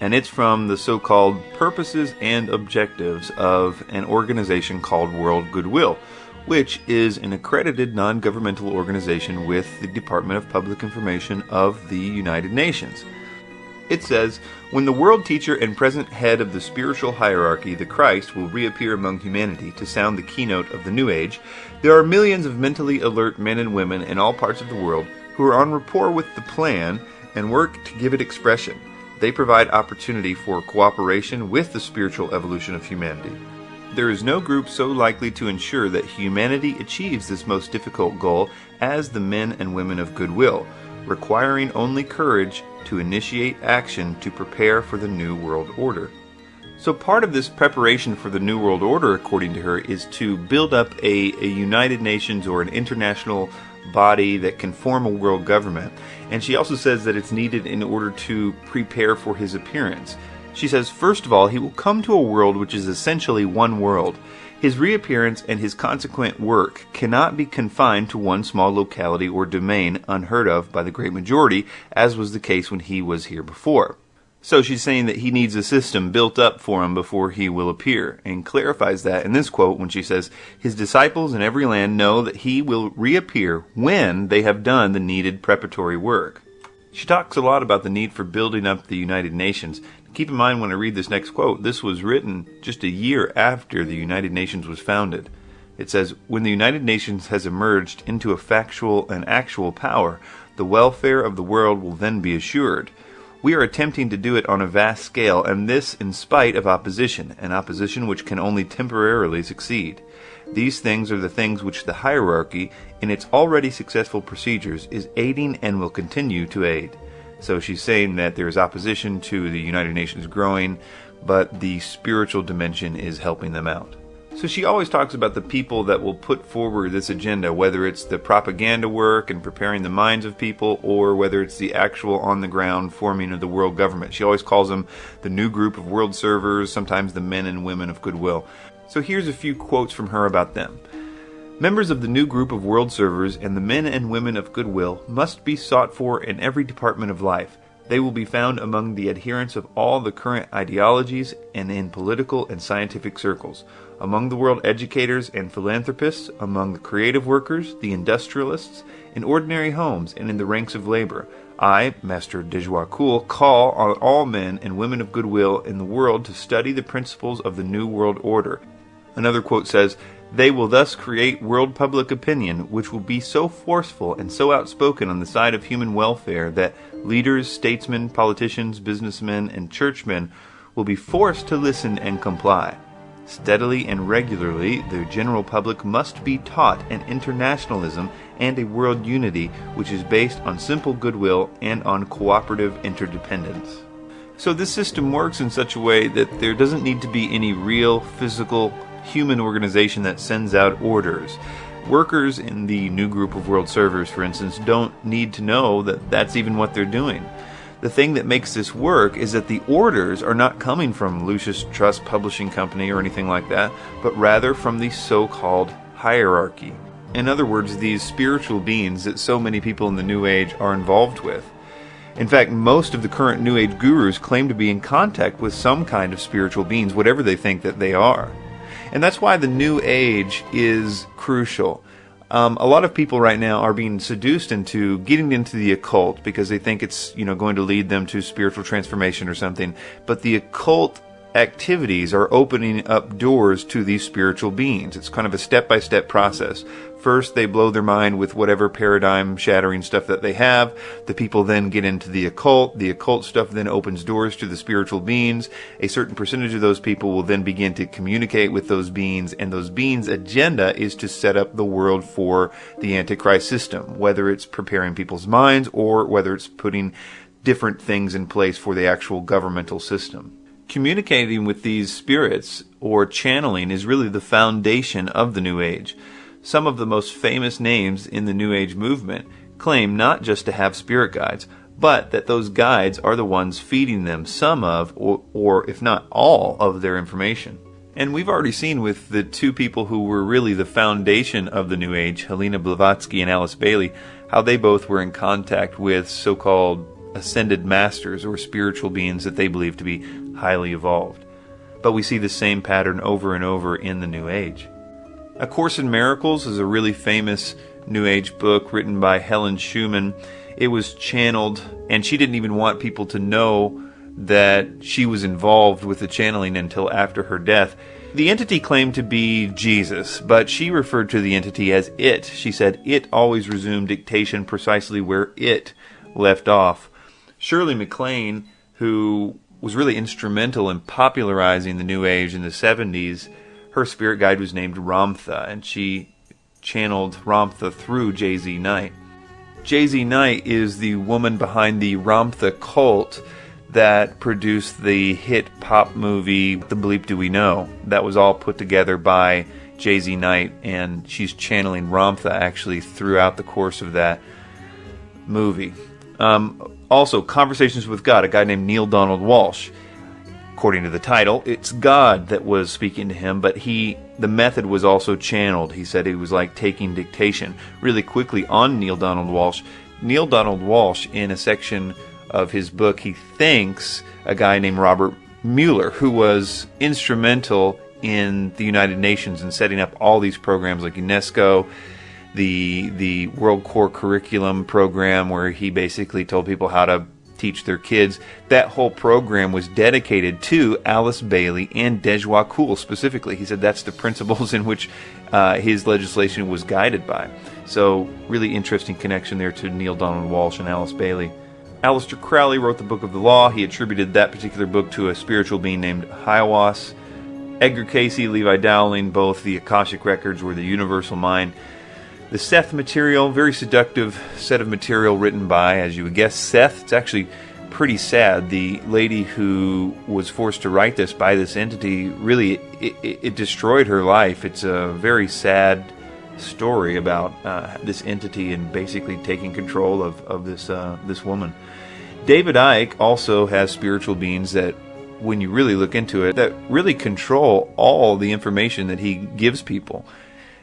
and it's from the so-called purposes and objectives of an organization called World Goodwill, which is an accredited non-governmental organization with the Department of Public Information of the United Nations. It says, when the world teacher and present head of the spiritual hierarchy, the Christ, will reappear among humanity to sound the keynote of the New Age, there are millions of mentally alert men and women in all parts of the world who are on rapport with the plan and work to give it expression. They provide opportunity for cooperation with the spiritual evolution of humanity. There is no group so likely to ensure that humanity achieves this most difficult goal as the men and women of goodwill, requiring only courage to initiate action to prepare for the New World Order. So part of this preparation for the New World Order, according to her, is to build up a United Nations or an international body that can form a world government. And she also says that it's needed in order to prepare for his appearance. She says, first of all, he will come to a world which is essentially one world. His reappearance and his consequent work cannot be confined to one small locality or domain unheard of by the great majority, as was the case when he was here before. So she's saying that he needs a system built up for him before he will appear, and clarifies that in this quote when she says, his disciples in every land know that he will reappear when they have done the needed preparatory work. She talks a lot about the need for building up the United Nations. Keep in mind when I read this next quote, this was written just a year after the United Nations was founded. It says, when the United Nations has emerged into a factual and actual power, the welfare of the world will then be assured. We are attempting to do it on a vast scale, and this in spite of opposition, an opposition which can only temporarily succeed. These things are the things which the hierarchy, in its already successful procedures, is aiding and will continue to aid. So she's saying that there is opposition to the United Nations growing, but the spiritual dimension is helping them out. So she always talks about the people that will put forward this agenda, whether it's the propaganda work and preparing the minds of people, or whether it's the actual on-the-ground forming of the world government. She always calls them the new group of world servers, sometimes the men and women of goodwill. So here's a few quotes from her about them. Members of the new group of world servers and the men and women of goodwill must be sought for in every department of life. They will be found among the adherents of all the current ideologies and in political and scientific circles, among the world educators and philanthropists, among the creative workers, the industrialists, in ordinary homes and in the ranks of labor. I, Master Dejoicoul, call on all men and women of goodwill in the world to study the principles of the New World Order. Another quote says, they will thus create world public opinion which will be so forceful and so outspoken on the side of human welfare that leaders, statesmen, politicians, businessmen, and churchmen will be forced to listen and comply. Steadily and regularly, the general public must be taught an internationalism and a world unity which is based on simple goodwill and on cooperative interdependence. So this system works in such a way that there doesn't need to be any real physical human organization that sends out orders. Workers in the new group of world servers, for instance, don't need to know that that's even what they're doing. The thing that makes this work is that the orders are not coming from Lucis Trust Publishing Company or anything like that, but rather from the so-called hierarchy. In other words, these spiritual beings that so many people in the New Age are involved with. In fact, most of the current New Age gurus claim to be in contact with some kind of spiritual beings, whatever they think that they are. And that's why the New Age is crucial. A lot of people right now are being seduced into getting into the occult because they think it's, going to lead them to spiritual transformation or something. But the occult activities are opening up doors to these spiritual beings. It's kind of a step-by-step process. First, they blow their mind with whatever paradigm-shattering stuff that they have. The people then get into the occult. The occult stuff then opens doors to the spiritual beings. A certain percentage of those people will then begin to communicate with those beings, and those beings' agenda is to set up the world for the Antichrist system, whether it's preparing people's minds or whether it's putting different things in place for the actual governmental system. Communicating with these spirits, or channeling, is really the foundation of the New Age. Some of the most famous names in the New Age movement claim not just to have spirit guides, but that those guides are the ones feeding them some of, or if not all, of their information. And we've already seen with the two people who were really the foundation of the New Age, Helena Blavatsky and Alice Bailey, how they both were in contact with so-called ascended masters or spiritual beings that they believe to be highly evolved. But we see the same pattern over and over in the New Age. A Course in Miracles is a really famous New Age book written by Helen Schumann. It was channeled, and she didn't even want people to know that she was involved with the channeling until after her death. The entity claimed to be Jesus, but she referred to the entity as it. She said it always resumed dictation precisely where it left off. Shirley MacLaine, who was really instrumental in popularizing the New Age in the 70s, her spirit guide was named Ramtha, and she channeled Ramtha through J.Z. Knight. J.Z. Knight is the woman behind the Ramtha cult that produced the hit pop movie, The Bleep Do We Know? That was all put together by J.Z. Knight, and she's channeling Ramtha actually throughout the course of that movie. Also, Conversations with God, a guy named Neil Donald Walsh. According to the title, it's God that was speaking to him, but the method was also channeled. He said it was like taking dictation. Really quickly on Neil Donald Walsh, in a section of his book, he thanks a guy named Robert Mueller, who was instrumental in the United Nations in setting up all these programs like UNESCO, the World Core Curriculum program, where he basically told people how to teach their kids. That whole program was dedicated to Alice Bailey and Dejwa Kool specifically. He said that's the principles in which his legislation was guided by. So really interesting connection there to Neil Donald Walsh and Alice Bailey. Aleister Crowley wrote the Book of the Law. He attributed that particular book to a spiritual being named Hiawas. Edgar Cayce, Levi Dowling, both the Akashic Records or the Universal Mind. The Seth material, very seductive set of material written by, as you would guess, Seth. It's actually pretty sad. The lady who was forced to write this by this entity, really, it destroyed her life. It's a very sad story about this entity and basically taking control of this woman. David Icke also has spiritual beings that, when you really look into it, that really control all the information that he gives people.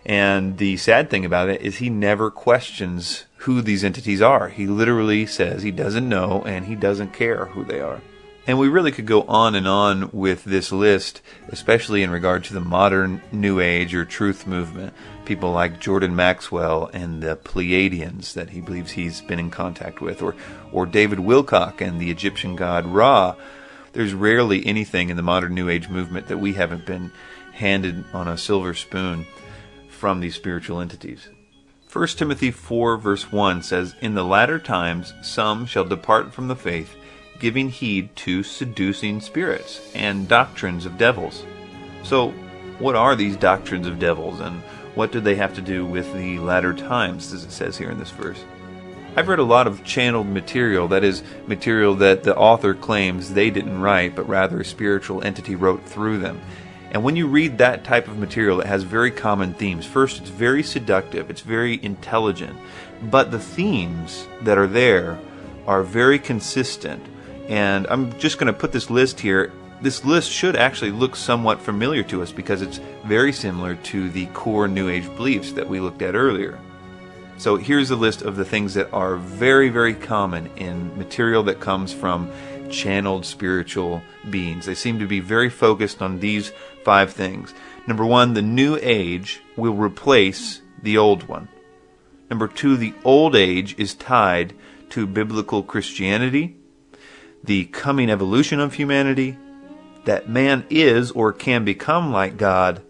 And the sad thing about it is he never questions who these entities are. He literally says he doesn't know and he doesn't care who they are. And we really could go on and on with this list, especially in regard to the modern New Age or Truth movement. People like Jordan Maxwell and the Pleiadians that he believes he's been in contact with, or David Wilcock and the Egyptian god Ra. There's rarely anything in the modern New Age movement that we haven't been handed on a silver spoon from these spiritual entities. 1 Timothy 4 verse 1 says, "In the latter times some shall depart from the faith, giving heed to seducing spirits and doctrines of devils." So, what are these doctrines of devils, and what do they have to do with the latter times, as it says here in this verse? I've read a lot of channeled material, that is, material that the author claims they didn't write, but rather a spiritual entity wrote through them. And when you read that type of material, it has very common themes. First, it's very seductive, it's very intelligent, but the themes that are there are very consistent. And I'm just going to put this list here. This list should actually look somewhat familiar to us because it's very similar to the core New Age beliefs that we looked at earlier. So here's a list of the things that are very, very common in material that comes from channeled spiritual beings. They seem to be very focused on these 5 things. Number 1, the New Age will replace the old one. Number 2, the old age is tied to biblical Christianity, the coming evolution of humanity, that man is or can become like God,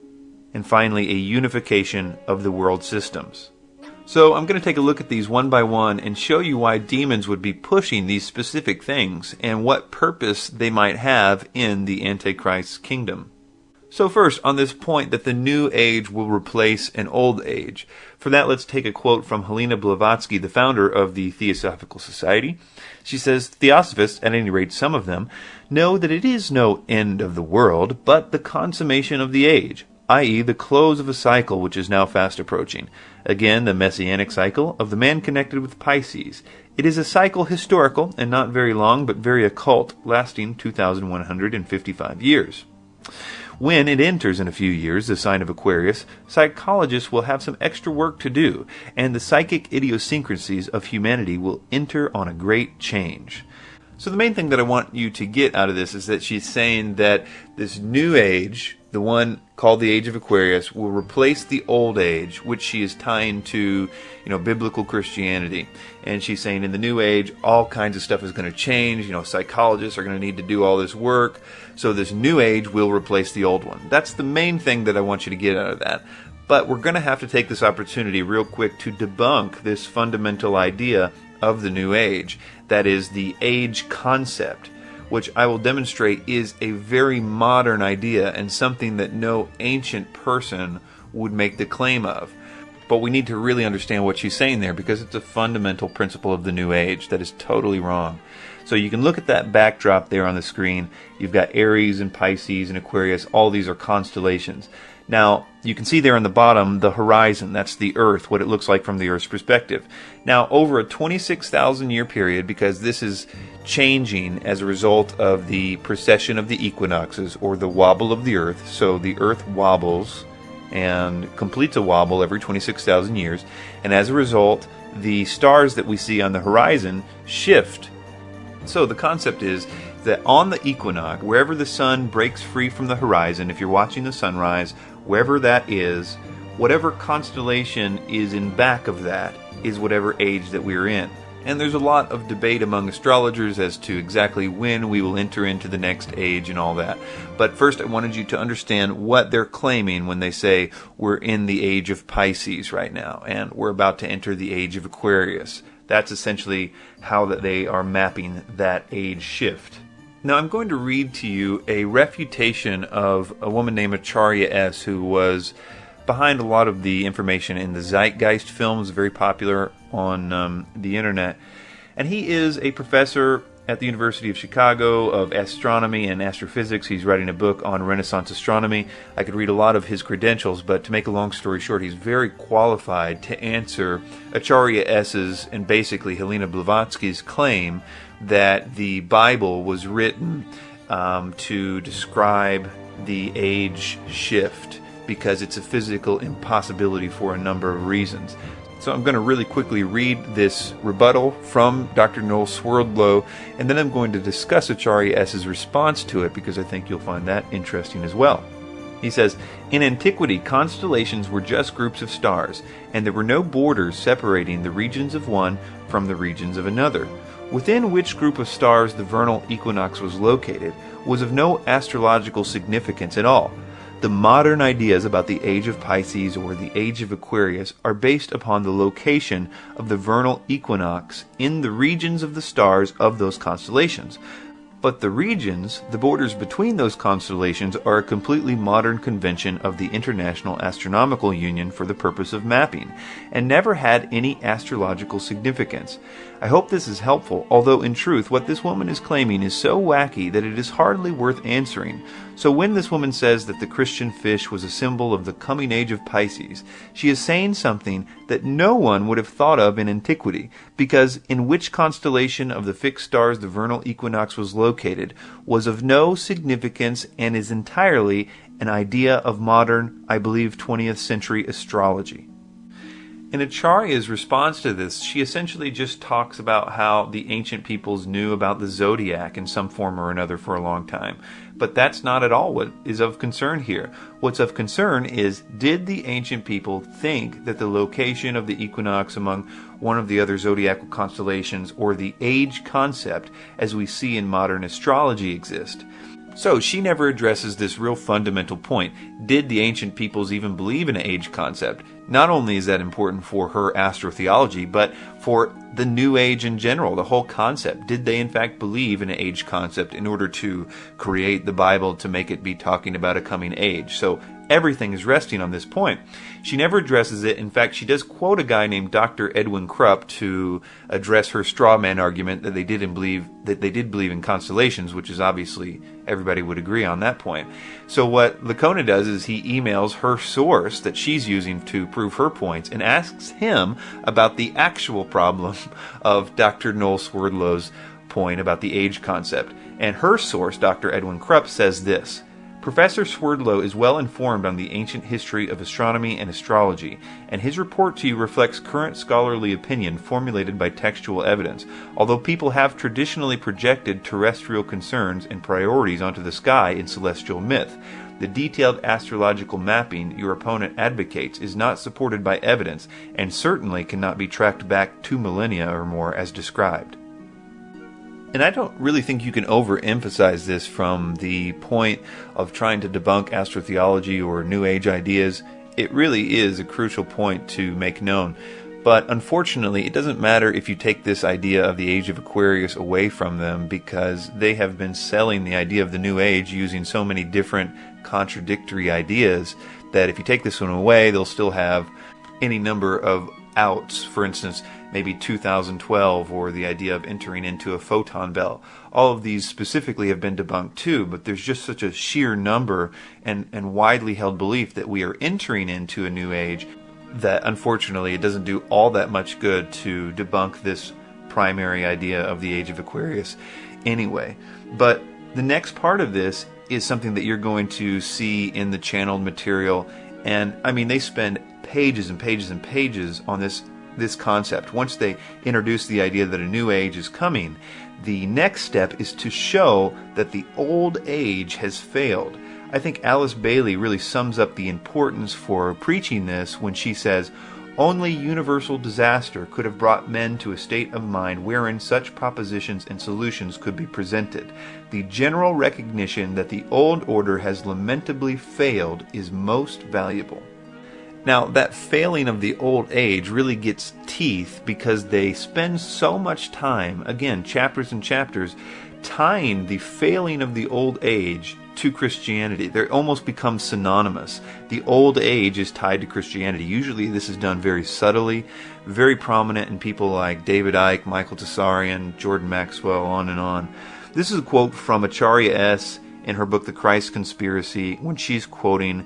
and finally a unification of the world systems. So I'm going to take a look at these one by one and show you why demons would be pushing these specific things and what purpose they might have in the Antichrist's kingdom. So first, on this point that the new age will replace an old age. For that, let's take a quote from Helena Blavatsky, the founder of the Theosophical Society. She says, "Theosophists, at any rate some of them, know that it is no end of the world, but the consummation of the age, i.e. the close of a cycle which is now fast approaching. Again, the messianic cycle of the man connected with Pisces. It is a cycle historical and not very long, but very occult, lasting 2,155 years. When it enters in a few years, the sign of Aquarius, psychologists will have some extra work to do, and the psychic idiosyncrasies of humanity will enter on a great change." So the main thing that I want you to get out of this is that she's saying that this new age, the one called the Age of Aquarius, will replace the old age, which she is tying to, biblical Christianity. And she's saying in the new age, all kinds of stuff is going to change. Psychologists are going to need to do all this work. So this new age will replace the old one. That's the main thing that I want you to get out of that. But we're going to have to take this opportunity real quick to debunk this fundamental idea of the new age. That is the age concept, which I will demonstrate is a very modern idea and something that no ancient person would make the claim of. But we need to really understand what she's saying there, because it's a fundamental principle of the new age that is totally wrong. So you can look at that backdrop there on the screen. You've got Aries and Pisces and Aquarius. All these are constellations. Now, you can see there on the bottom the horizon. That's the Earth, what it looks like from the Earth's perspective. Now, over a 26,000 year period, because this is changing as a result of the precession of the equinoxes, or the wobble of the Earth. So the Earth wobbles and completes a wobble every 26,000 years. And as a result, the stars that we see on the horizon shift. So the concept is that on the equinox, wherever the sun breaks free from the horizon, if you're watching the sunrise, wherever that is, whatever constellation is in back of that is whatever age that we're in. And there's a lot of debate among astrologers as to exactly when we will enter into the next age and all that. But first I wanted you to understand what they're claiming when they say we're in the age of Pisces right now and we're about to enter the age of Aquarius. That's essentially how that they are mapping that age shift. Now I'm going to read to you a refutation of a woman named Acharya S., who was behind a lot of the information in the Zeitgeist films, very popular on the internet. And he is a professor at the University of Chicago of astronomy and astrophysics. He's writing a book on Renaissance astronomy. I could read a lot of his credentials, but to make a long story short, he's very qualified to answer Acharya S.'s and basically Helena Blavatsky's claim that the Bible was written to describe the age shift, because it's a physical impossibility for a number of reasons. So I'm going to really quickly read this rebuttal from Dr. Noel Swerdlow, and then I'm going to discuss Acharya S.'s response to it, because I think you'll find that interesting as well. He says, "In antiquity, constellations were just groups of stars, and there were no borders separating the regions of one from the regions of another. Within which group of stars the vernal equinox was located was of no astrological significance at all. The modern ideas about the age of Pisces or the age of Aquarius are based upon the location of the vernal equinox in the regions of the stars of those constellations. But the regions, the borders between those constellations, are a completely modern convention of the International Astronomical Union for the purpose of mapping, and never had any astrological significance. I hope this is helpful, although in truth what this woman is claiming is so wacky that it is hardly worth answering. So when this woman says that the Christian fish was a symbol of the coming age of Pisces, she is saying something that no one would have thought of in antiquity, because in which constellation of the fixed stars the vernal equinox was located was of no significance and is entirely an idea of modern, I believe, 20th century astrology." In Acharya's response to this, she essentially just talks about how the ancient peoples knew about the zodiac in some form or another for a long time. But that's not at all what is of concern here. What's of concern is, did the ancient people think that the location of the equinox among one of the other zodiacal constellations, or the age concept as we see in modern astrology, exist? So she never addresses this real fundamental point. Did the ancient peoples even believe in an age concept? Not only is that important for her astrotheology, but for the New Age in general, the whole concept. Did they in fact believe in an age concept in order to create the Bible to make it be talking about a coming age? So everything is resting on this point. She never addresses it. In fact, she does quote a guy named Dr. Edwin Krupp to address her straw man argument that they did believe in constellations, which is obviously everybody would agree on that point. So what Licona does is he emails her source that she's using to prove her points and asks him about the actual problem of Dr. Noel Swerdlow's point about the age concept. And her source, Dr. Edwin Krupp, says this: Professor Swerdlow is well informed on the ancient history of astronomy and astrology, and his report to you reflects current scholarly opinion formulated by textual evidence. Although people have traditionally projected terrestrial concerns and priorities onto the sky in celestial myth, the detailed astrological mapping your opponent advocates is not supported by evidence and certainly cannot be tracked back 2 millennia or more as described. And I don't really think you can overemphasize this from the point of trying to debunk astrotheology or New Age ideas. It really is a crucial point to make known. But unfortunately, it doesn't matter if you take this idea of the Age of Aquarius away from them, because they have been selling the idea of the New Age using so many different contradictory ideas that if you take this one away, they'll still have any number of outs. For instance, maybe 2012, or the idea of entering into a photon belt. All of these specifically have been debunked too, but there's just such a sheer number and widely held belief that we are entering into a new age that unfortunately it doesn't do all that much good to debunk this primary idea of the Age of Aquarius anyway. But the next part of this is something that you're going to see in the channeled material, and I mean, they spend pages and pages and pages on this concept. Once they introduce the idea that a new age is coming, the next step is to show that the old age has failed. I think Alice Bailey really sums up the importance for preaching this when she says, "Only universal disaster could have brought men to a state of mind wherein such propositions and solutions could be presented. The general recognition that the old order has lamentably failed is most valuable." Now, that failing of the old age really gets teeth because they spend so much time, again, chapters and chapters, tying the failing of the old age to Christianity. They almost become synonymous. The old age is tied to Christianity. Usually this is done very subtly, very prominent in people like David Icke, Michael Tsarian, Jordan Maxwell, on and on. This is a quote from Acharya S. in her book The Christ Conspiracy when she's quoting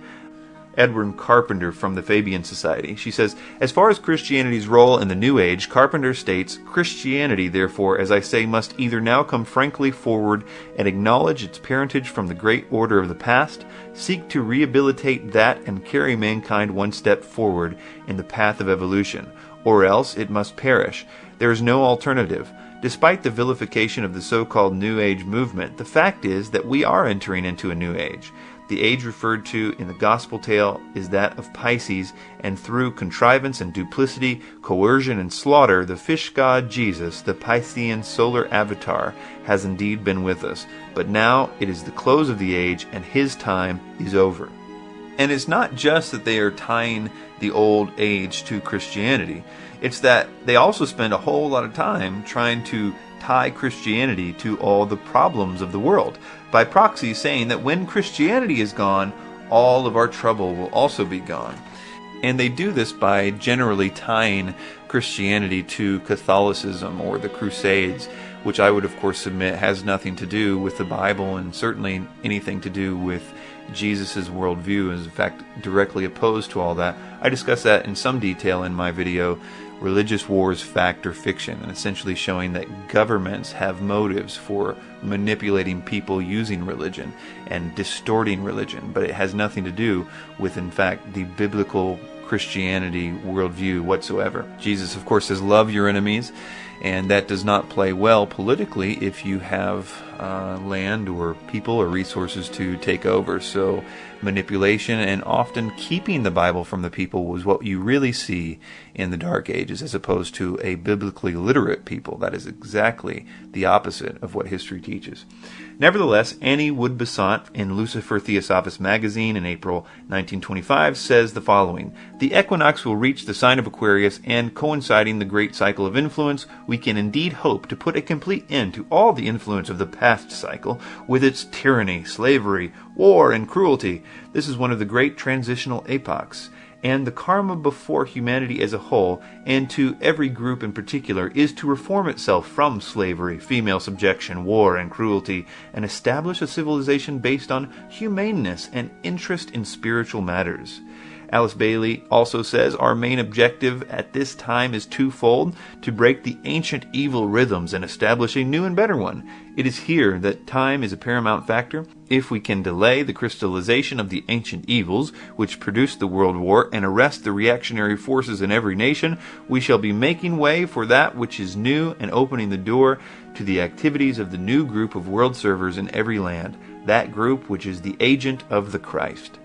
Edward Carpenter from the Fabian Society. She says, "As far as Christianity's role in the New Age, Carpenter states, Christianity, therefore, as I say, must either now come frankly forward and acknowledge its parentage from the great order of the past, seek to rehabilitate that and carry mankind one step forward in the path of evolution, or else it must perish. There is no alternative. Despite the vilification of the so-called New Age movement, the fact is that we are entering into a New Age. The age referred to in the gospel tale is that of Pisces, and through contrivance and duplicity, coercion and slaughter, the fish god Jesus, the Piscean solar avatar, has indeed been with us. But now it is the close of the age, and his time is over." And it's not just that they are tying the old age to Christianity. It's that they also spend a whole lot of time trying to tie Christianity to all the problems of the world, by proxy saying that when Christianity is gone, all of our trouble will also be gone. And they do this by generally tying Christianity to Catholicism or the Crusades, which I would of course submit has nothing to do with the Bible, and certainly anything to do with Jesus' worldview, is in fact directly opposed to all that. I discuss that in some detail in my video, Religious Wars, Fact or Fiction, and essentially showing that governments have motives for manipulating people using religion and distorting religion, but it has nothing to do with, in fact, the biblical Christianity worldview whatsoever. Jesus, of course, says, "Love your enemies," and that does not play well politically if you have land or people or resources to take over. So manipulation and often keeping the Bible from the people was what you really see in the Dark Ages, as opposed to a biblically literate people. That is exactly the opposite of what history teaches. Nevertheless, Annie Wood Besant in Lucifer Theosophist magazine in April 1925 says the following: "The equinox will reach the sign of Aquarius, and coinciding the great cycle of influence, we can indeed hope to put a complete end to all the influence of the past cycle, with its tyranny, slavery, war, and cruelty. This is one of the great transitional epochs, and the karma before humanity as a whole, and to every group in particular, is to reform itself from slavery, female subjection, war, and cruelty, and establish a civilization based on humaneness and interest in spiritual matters." Alice Bailey also says, "Our main objective at this time is twofold: to break the ancient evil rhythms and establish a new and better one. It is here that time is a paramount factor. If we can delay the crystallization of the ancient evils which produced the World War and arrest the reactionary forces in every nation, we shall be making way for that which is new and opening the door to the activities of the new group of world servers in every land, that group which is the agent of the Christ."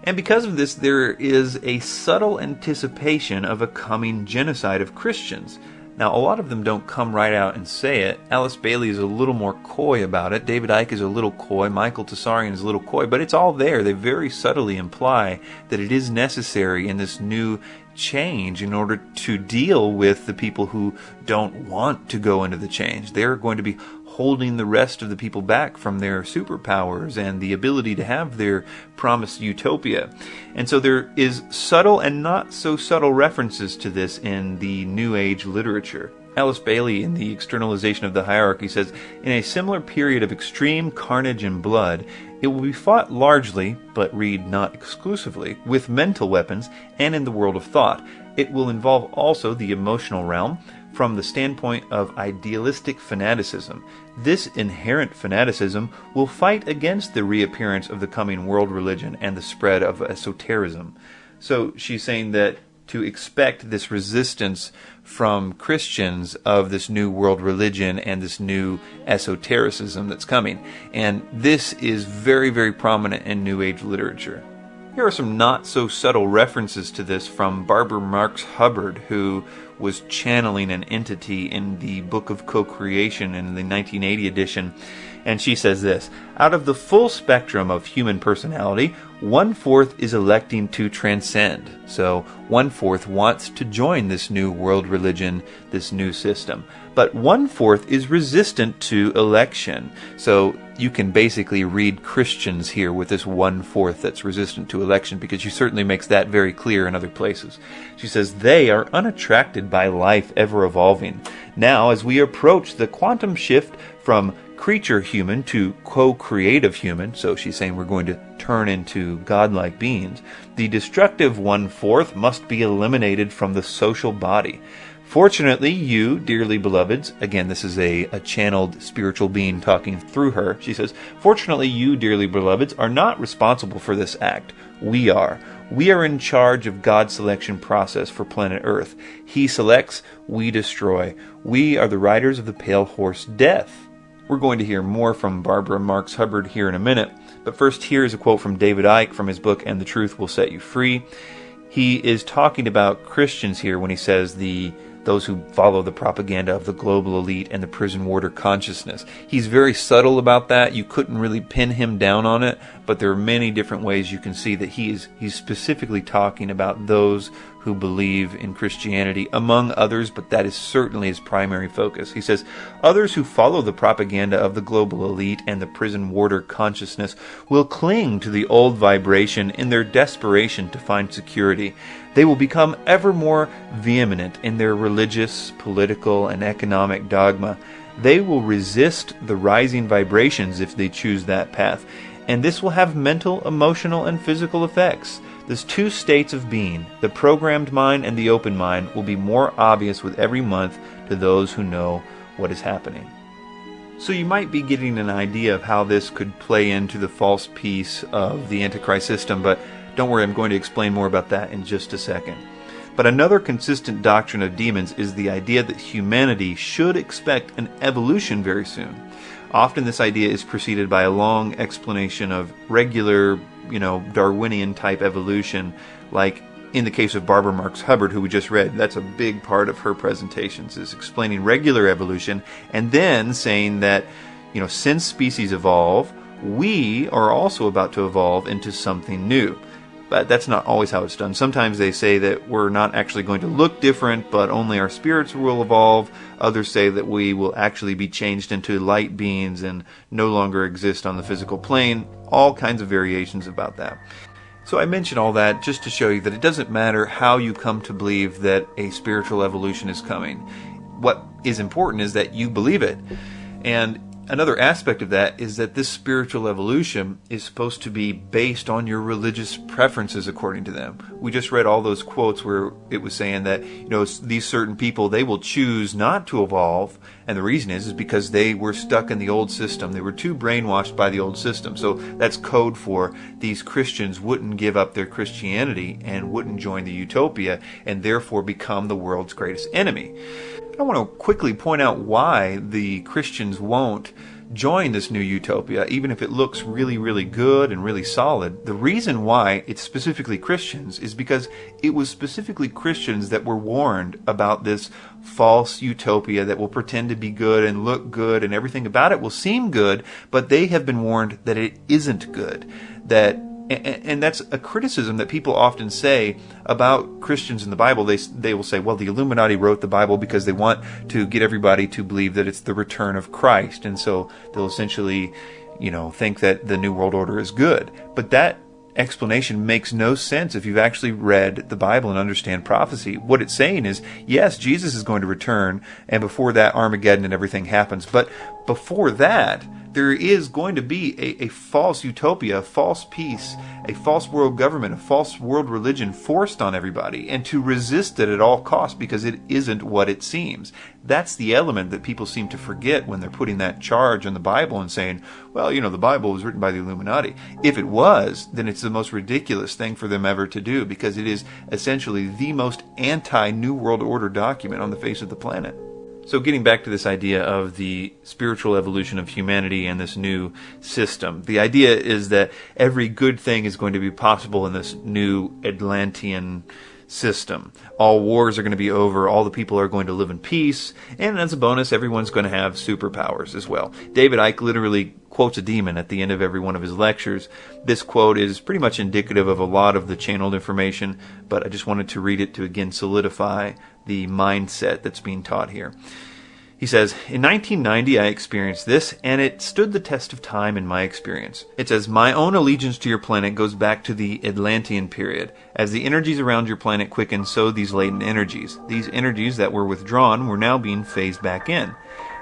And because of this, there is a subtle anticipation of a coming genocide of Christians. Now, a lot of them don't come right out and say it. Alice Bailey is a little more coy about it. David Icke is a little coy. Michael Tessarian is a little coy. But it's all there. They very subtly imply that it is necessary in this new change in order to deal with the people who don't want to go into the change. They're going to be holding the rest of the people back from their superpowers and the ability to have their promised utopia. And so there is subtle and not so subtle references to this in the New Age literature. Alice Bailey, in The Externalization of the Hierarchy, says, "In a similar period of extreme carnage and blood, it will be fought largely, but read not exclusively, with mental weapons and in the world of thought. It will involve also the emotional realm, from the standpoint of idealistic fanaticism. This inherent fanaticism will fight against the reappearance of the coming world religion and the spread of esotericism." So she's saying that to expect this resistance from Christians of this new world religion and this new esotericism that's coming. And this is very, very prominent in New Age literature. Here are some not so subtle references to this from Barbara Marx Hubbard, who was channeling an entity in the Book of Co-Creation in the 1980 edition. And she says this: "Out of the full spectrum of human personality, 1/4 is electing to transcend." So 1/4 wants to join this new world religion, this new system. But 1/4 is resistant to election. So you can basically read Christians here with this 1/4 that's resistant to election, because she certainly makes that very clear in other places. She says, "They are unattracted by life ever evolving. Now, as we approach the quantum shift from creature human to co-creative human," so she's saying we're going to turn into godlike beings, "the destructive 1/4 must be eliminated from the social body. Fortunately, you, dearly beloveds," again, this is a channeled spiritual being talking through her. She says, "Fortunately, you, dearly beloveds, are not responsible for this act. We are. We are in charge of God's selection process for planet Earth. He selects, we destroy. We are the riders of the pale horse death." We're going to hear more from Barbara Marx Hubbard here in a minute, but first here is a quote from David Icke from his book, "And the Truth Will Set You Free." He is talking about Christians here when he says those who follow the propaganda of the global elite and the prison warder consciousness. He's very subtle about that. You couldn't really pin him down on it, but there are many different ways you can see that he's specifically talking about those who believe in Christianity, among others, but that is certainly his primary focus. He says, "Others who follow the propaganda of the global elite and the prison warder consciousness will cling to the old vibration in their desperation to find security. They will become ever more vehement in their religious, political, and economic dogma. They will resist the rising vibrations if they choose that path, and this will have mental, emotional, and physical effects. These two states of being, the programmed mind and the open mind, will be more obvious with every month to those who know what is happening." So you might be getting an idea of how this could play into the false piece of the Antichrist system, but don't worry, I'm going to explain more about that in just a second. But another consistent doctrine of demons is the idea that humanity should expect an evolution very soon. Often this idea is preceded by a long explanation of regular, Darwinian type evolution, like in the case of Barbara Marx Hubbard, who we just read. That's a big part of her presentations, is explaining regular evolution and then saying that, since species evolve, we are also about to evolve into something new. But that's not always how it's done. Sometimes they say that we're not actually going to look different, but only our spirits will evolve. Others say that we will actually be changed into light beings and no longer exist on the physical plane. All kinds of variations about that. So I mention all that just to show you that it doesn't matter how you come to believe that a spiritual evolution is coming. What is important is that you believe it. And another aspect of that is that this spiritual evolution is supposed to be based on your religious preferences according to them. We just read all those quotes where it was saying that, these certain people, they will choose not to evolve. And the reason is because they were stuck in the old system. They were too brainwashed by the old system. So that's code for these Christians wouldn't give up their Christianity and wouldn't join the utopia and therefore become the world's greatest enemy. I want to quickly point out why the Christians won't join this new utopia, even if it looks really, really good and really solid. The reason why it's specifically Christians is because it was specifically Christians that were warned about this false utopia that will pretend to be good and look good and everything about it will seem good, but they have been warned that it isn't good. And that's a criticism that people often say about Christians in the Bible. They will say, well, the Illuminati wrote the Bible because they want to get everybody to believe that it's the return of Christ. And so they'll essentially, think that the New World Order is good. But that explanation makes no sense if you've actually read the Bible and understand prophecy. What it's saying is, yes, Jesus is going to return, and before that, Armageddon and everything happens. But before that, there is going to be a false utopia, a false peace, a false world government, a false world religion forced on everybody, and to resist it at all costs because it isn't what it seems. That's the element that people seem to forget when they're putting that charge on the Bible and saying, well, the Bible was written by the Illuminati. If it was, then it's the most ridiculous thing for them ever to do, because it is essentially the most anti-New World Order document on the face of the planet. So getting back to this idea of the spiritual evolution of humanity and this new system, the idea is that every good thing is going to be possible in this new Atlantean system. All wars are going to be over, all the people are going to live in peace, and as a bonus, everyone's going to have superpowers as well. David Icke literally quotes a demon at the end of every one of his lectures. This quote is pretty much indicative of a lot of the channeled information, but I just wanted to read it to again solidify the mindset that's being taught here. He says, in 1990 I experienced this, and it stood the test of time in my experience. It says, my own allegiance to your planet goes back to the Atlantean period. As the energies around your planet quicken, so these latent energies. These energies that were withdrawn were now being phased back in.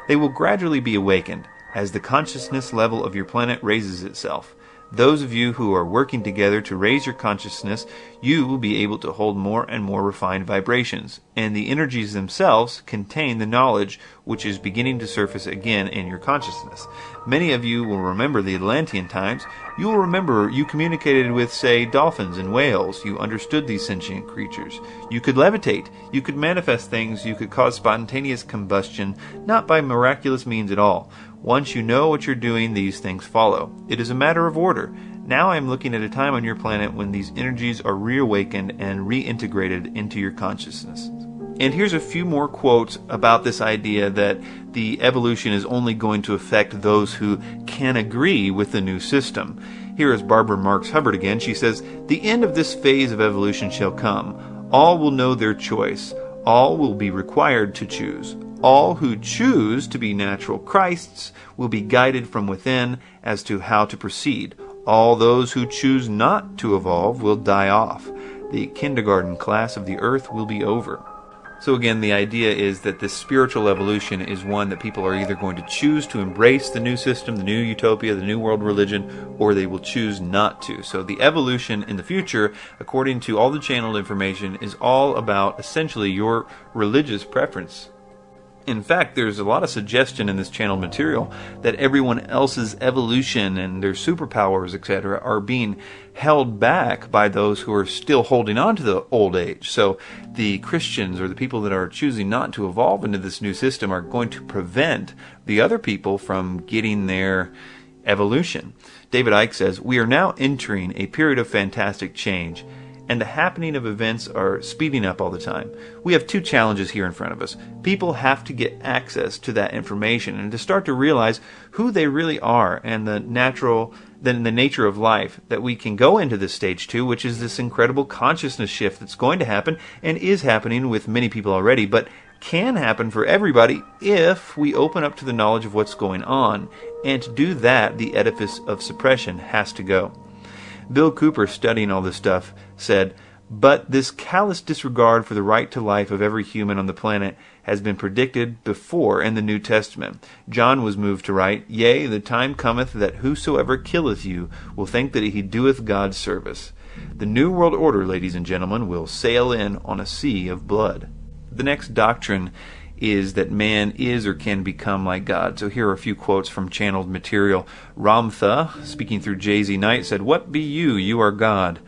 They will gradually be awakened as the consciousness level of your planet raises itself. Those of you who are working together to raise your consciousness, you will be able to hold more and more refined vibrations, and the energies themselves contain the knowledge which is beginning to surface again in your consciousness. Many of you will remember the Atlantean times. You will remember you communicated with, say, dolphins and whales. You understood these sentient creatures. You could levitate. You could manifest things. You could cause spontaneous combustion, not by miraculous means at all. Once you know what you're doing, these things follow. It is a matter of order. Now I am looking at a time on your planet when these energies are reawakened and reintegrated into your consciousness. And here's a few more quotes about this idea that the evolution is only going to affect those who can agree with the new system. Here is Barbara Marx Hubbard again. She says, the end of this phase of evolution shall come. All will know their choice. All will be required to choose. All who choose to be natural Christs will be guided from within as to how to proceed. All those who choose not to evolve will die off. The kindergarten class of the earth will be over. So again, the idea is that this spiritual evolution is one that people are either going to choose to embrace the new system, the new utopia, the new world religion, or they will choose not to. So the evolution in the future, according to all the channeled information, is all about essentially your religious preference. In fact, there's a lot of suggestion in this channeled material that everyone else's evolution and their superpowers, etc., are being held back by those who are still holding on to the old age. So the Christians, or the people that are choosing not to evolve into this new system, are going to prevent the other people from getting their evolution. David Icke says, "We are now entering a period of fantastic change, and the happening of events are speeding up all the time. We have two challenges here in front of us. People have to get access to that information and to start to realize who they really are and the nature of life, that we can go into this stage two, which is this incredible consciousness shift that's going to happen and is happening with many people already, but can happen for everybody if we open up to the knowledge of what's going on. And to do that, the edifice of suppression has to go." Bill Cooper, studying all this stuff, said, "But this callous disregard for the right to life of every human on the planet has been predicted before in the New Testament. John was moved to write, 'Yea, the time cometh that whosoever killeth you will think that he doeth God's service.' The New World Order, ladies and gentlemen, will sail in on a sea of blood." The next doctrine is that man is or can become like God. So here are a few quotes from channeled material. Ramtha, speaking through J.Z. Knight, said, "What be you? You are God."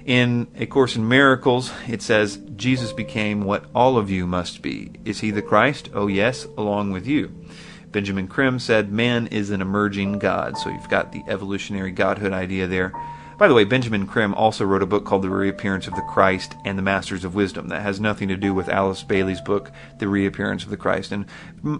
In A Course in Miracles, it says, "Jesus became what all of you must be. Is he the Christ? Oh yes, along with you." Benjamin Krim said, "Man is an emerging God." So you've got the evolutionary godhood idea there. By the way, Benjamin Krim also wrote a book called The Reappearance of the Christ and the Masters of Wisdom. That has nothing to do with Alice Bailey's book, The Reappearance of the Christ. And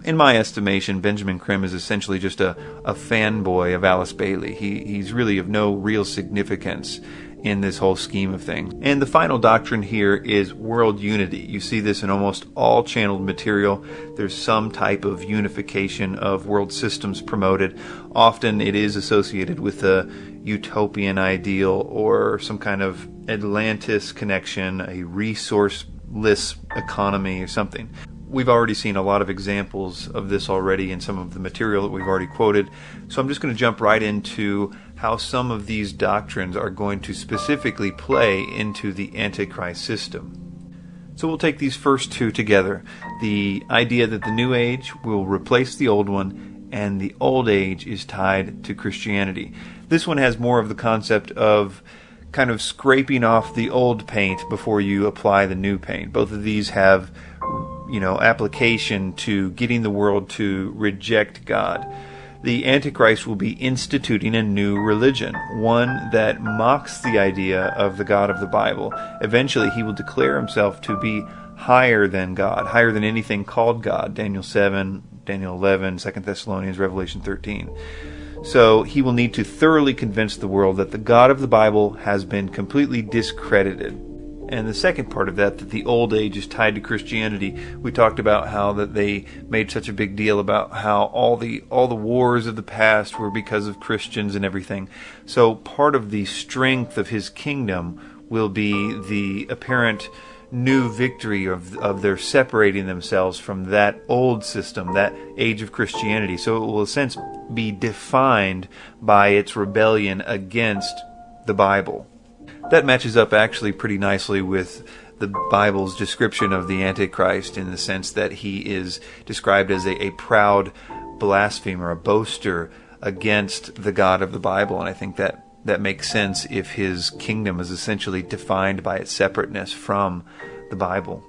in my estimation, Benjamin Krim is essentially just a fanboy of Alice Bailey. He's really of no real significance in this whole scheme of things. And the final doctrine here is world unity. You see this in almost all channeled material. There's some type of unification of world systems promoted. Often it is associated with a utopian ideal or some kind of Atlantis connection, a resourceless economy or something. We've already seen a lot of examples of this already in some of the material that we've already quoted. So I'm just going to jump right into how some of these doctrines are going to specifically play into the Antichrist system. So we'll take these first two together. The idea that the new age will replace the old one, and the old age is tied to Christianity. This one has more of the concept of kind of scraping off the old paint before you apply the new paint. Both of these have, application to getting the world to reject God. The Antichrist will be instituting a new religion, one that mocks the idea of the God of the Bible. Eventually, he will declare himself to be higher than God, higher than anything called God. Daniel 7, Daniel 11, 2 Thessalonians, Revelation 13. So he will need to thoroughly convince the world that the God of the Bible has been completely discredited. And the second part of that the old age is tied to Christianity. We talked about how that they made such a big deal about how all the wars of the past were because of Christians and everything. So part of the strength of his kingdom will be the apparent new victory of their separating themselves from that old system, that age of Christianity. So it will, in a sense, be defined by its rebellion against the Bible. That matches up actually pretty nicely with the Bible's description of the Antichrist, in the sense that he is described as a proud blasphemer, a boaster against the God of the Bible. And I think that makes sense if his kingdom is essentially defined by its separateness from the Bible.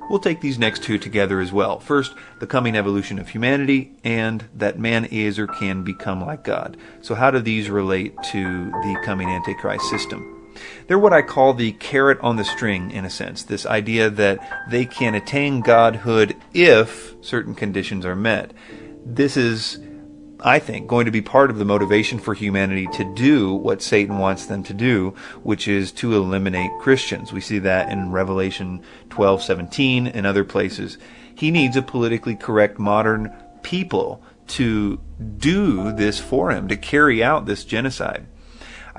We'll take these next two together as well. First, the coming evolution of humanity, and that man is or can become like God. So how do these relate to the coming Antichrist system? They're what I call the carrot on the string, in a sense. This idea that they can attain godhood if certain conditions are met. This is, I think, going to be part of the motivation for humanity to do what Satan wants them to do, which is to eliminate Christians. We see that in Revelation 12:17 and other places. He needs a politically correct modern people to do this for him, to carry out this genocide.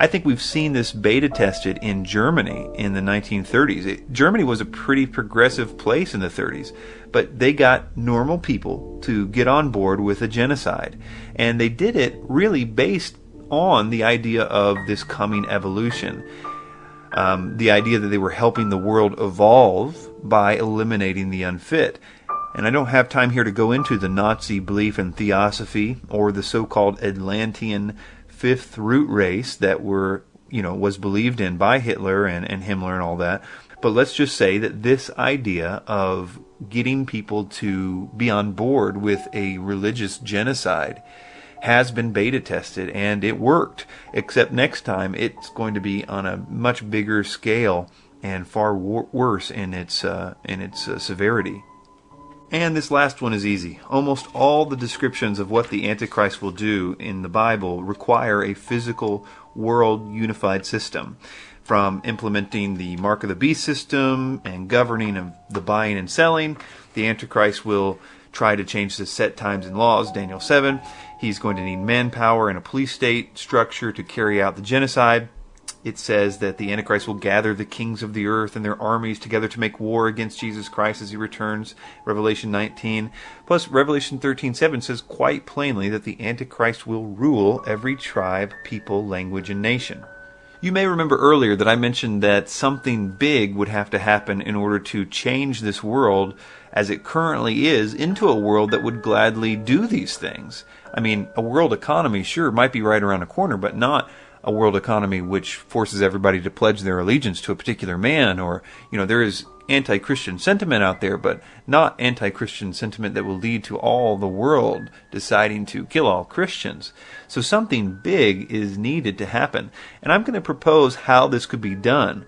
I think we've seen this beta tested in Germany in the 1930s. Germany was a pretty progressive place in the 30s, but they got normal people to get on board with a genocide. And they did it really based on the idea of this coming evolution. The idea that they were helping the world evolve by eliminating the unfit. And I don't have time here to go into the Nazi belief in theosophy or the so-called Atlantean fifth root race that was believed in by Hitler and Himmler and all that. But let's just say that this idea of getting people to be on board with a religious genocide has been beta tested, and it worked. Except next time it's going to be on a much bigger scale and far worse in its severity. And this last one is easy. Almost all the descriptions of what the Antichrist will do in the Bible require a physical world unified system. From implementing the mark of the beast system and governing of the buying and selling, the Antichrist will try to change the set times and laws, Daniel 7. He's going to need manpower and a police state structure to carry out the genocide. It says that the Antichrist will gather the kings of the earth and their armies together to make war against Jesus Christ as he returns, Revelation 19. Plus, Revelation 13:7 says quite plainly that the Antichrist will rule every tribe, people, language, and nation. You may remember earlier that I mentioned that something big would have to happen in order to change this world as it currently is into a world that would gladly do these things. I mean, a world economy, sure, might be right around the corner, but not a world economy which forces everybody to pledge their allegiance to a particular man, or, there is anti-Christian sentiment out there, but not anti-Christian sentiment that will lead to all the world deciding to kill all Christians. So something big is needed to happen, and I'm going to propose how this could be done.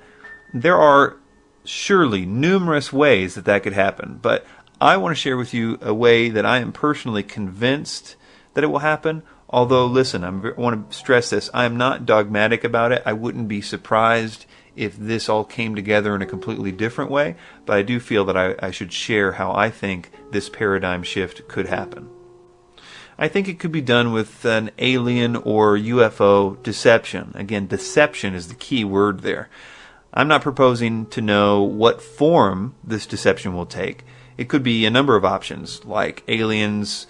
There are surely numerous ways that could happen, but I want to share with you a way that I am personally convinced that it will happen. Although, listen, I want to stress this. I am not dogmatic about it. I wouldn't be surprised if this all came together in a completely different way, but I do feel that I should share how I think this paradigm shift could happen. I think it could be done with an alien or UFO deception. Again, deception is the key word there. I'm not proposing to know what form this deception will take. It could be a number of options, like aliens,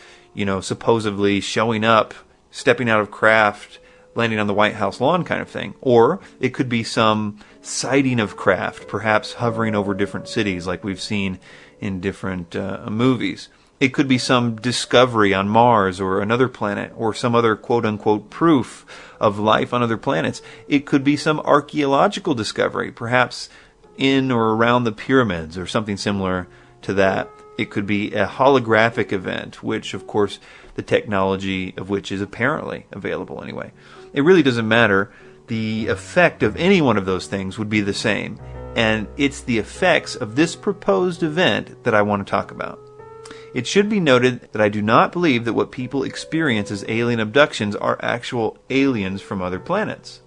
supposedly showing up, stepping out of craft, landing on the White House lawn kind of thing. Or it could be some sighting of craft, perhaps hovering over different cities like we've seen in different movies. It could be some discovery on Mars or another planet, or some other quote-unquote proof of life on other planets. It could be some archaeological discovery, perhaps in or around the pyramids or something similar to that. It could be a holographic event, which, of course, the technology of which is apparently available anyway. It really doesn't matter. The effect of any one of those things would be the same. And it's the effects of this proposed event that I want to talk about. It should be noted that I do not believe that what people experience as alien abductions are actual aliens from other planets.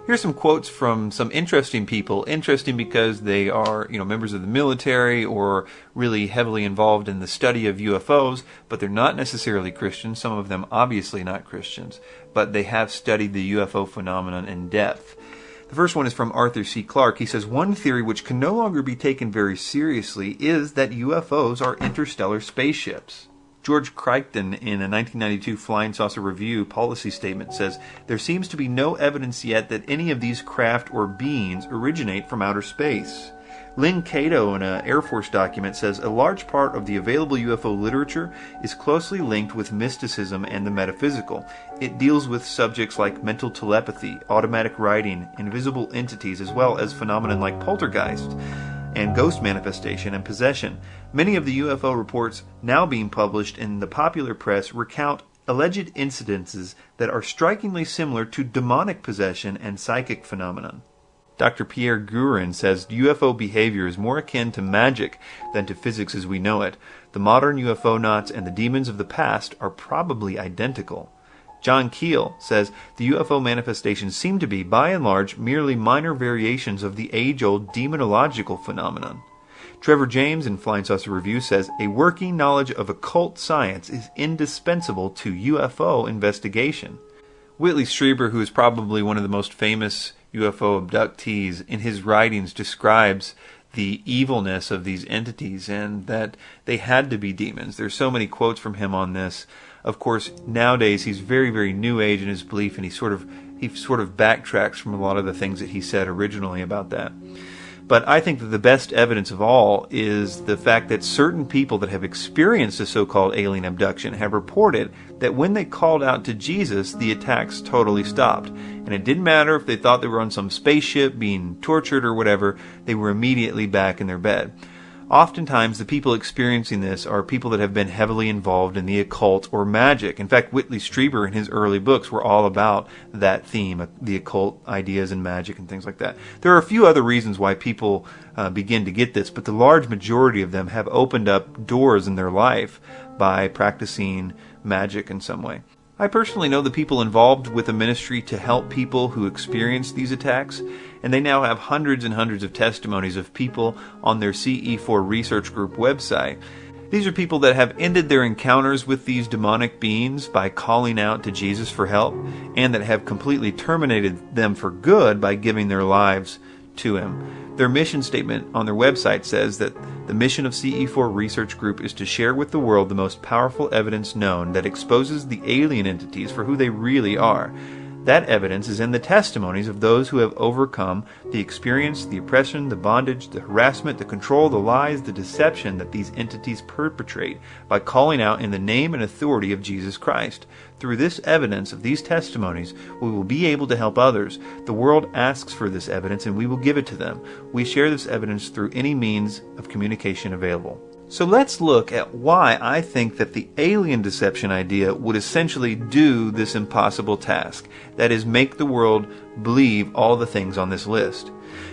Here's some quotes from some interesting people. Interesting because they are, members of the military or really heavily involved in the study of UFOs, but they're not necessarily Christians. Some of them obviously not Christians, but they have studied the UFO phenomenon in depth. The first one is from Arthur C. Clarke. He says, one theory which can no longer be taken very seriously is that UFOs are interstellar spaceships. George Crichton, in a 1992 Flying Saucer Review policy statement, says, there seems to be no evidence yet that any of these craft or beings originate from outer space. Lynn Cato, in an Air Force document, says a large part of the available UFO literature is closely linked with mysticism and the metaphysical. It deals with subjects like mental telepathy, automatic writing, invisible entities, as well as phenomena like poltergeist and ghost manifestation and possession. Many of the UFO reports now being published in the popular press recount alleged incidences that are strikingly similar to demonic possession and psychic phenomenon. Dr. Pierre Gurin says UFO behavior is more akin to magic than to physics as we know it. The modern UFO-nauts and the demons of the past are probably identical. John Keel says the UFO manifestations seem to be, by and large, merely minor variations of the age-old demonological phenomenon. Trevor James in Flying Saucer Review says a working knowledge of occult science is indispensable to UFO investigation. Whitley Strieber, who is probably one of the most famous UFO abductees, in his writings describes the evilness of these entities and that they had to be demons. There's so many quotes from him on this. Of course, nowadays he's very, very new age in his belief, and he sort of backtracks from a lot of the things that he said originally about that. But I think that the best evidence of all is the fact that certain people that have experienced a so-called alien abduction have reported that when they called out to Jesus, the attacks totally stopped. And it didn't matter if they thought they were on some spaceship being tortured or whatever, they were immediately back in their bed. Oftentimes, the people experiencing this are people that have been heavily involved in the occult or magic. In fact, Whitley Strieber in his early books were all about that theme, the occult ideas and magic and things like that. There are a few other reasons why people begin to get this, but the large majority of them have opened up doors in their life by practicing magic in some way. I personally know the people involved with a ministry to help people who experience these attacks, and they now have hundreds and hundreds of testimonies of people on their CE4 Research Group website. These are people that have ended their encounters with these demonic beings by calling out to Jesus for help, and that have completely terminated them for good by giving their lives to Him. Their mission statement on their website says that the mission of CE4 Research Group is to share with the world the most powerful evidence known that exposes the alien entities for who they really are. That evidence is in the testimonies of those who have overcome the experience, the oppression, the bondage, the harassment, the control, the lies, the deception that these entities perpetrate by calling out in the name and authority of Jesus Christ. Through this evidence of these testimonies, we will be able to help others. The world asks for this evidence, and we will give it to them. We share this evidence through any means of communication available. So let's look at why I think that the alien deception idea would essentially do this impossible task. That is, make the world believe all the things on this list.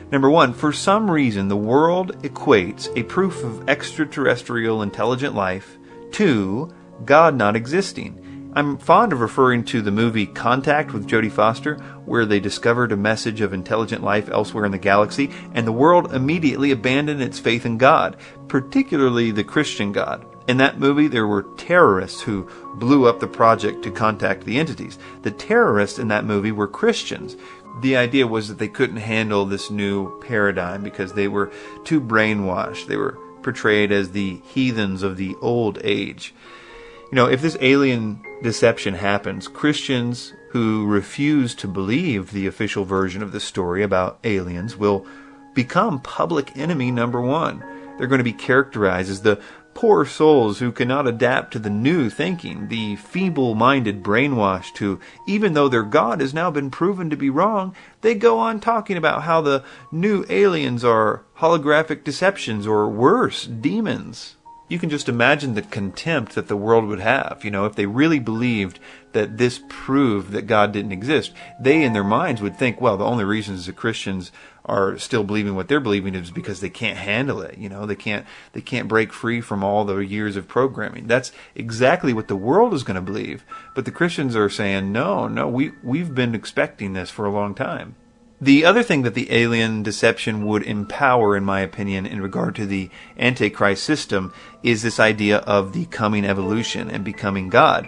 Number one, for some reason the world equates a proof of extraterrestrial intelligent life to God not existing. I'm fond of referring to the movie Contact with Jodie Foster, where they discovered a message of intelligent life elsewhere in the galaxy, and the world immediately abandoned its faith in God, particularly the Christian God. In that movie, there were terrorists who blew up the project to contact the entities. The terrorists in that movie were Christians. The idea was that they couldn't handle this new paradigm because they were too brainwashed. They were portrayed as the heathens of the old age. You know, if this alien deception happens, Christians who refuse to believe the official version of the story about aliens will become public enemy number one. They're going to be characterized as the poor souls who cannot adapt to the new thinking, the feeble-minded brainwashed who, even though their God has now been proven to be wrong, they go on talking about how the new aliens are holographic deceptions or worse, demons. You can just imagine the contempt that the world would have, if they really believed that this proved that God didn't exist. They, in their minds, would think, well, the only reasons the Christians are still believing what they're believing is because they can't handle it. They can't break free from all the years of programming. That's exactly what the world is going to believe. But the Christians are saying, no, we've been expecting this for a long time. The other thing that the alien deception would empower, in my opinion, in regard to the Antichrist system is this idea of the coming evolution and becoming God.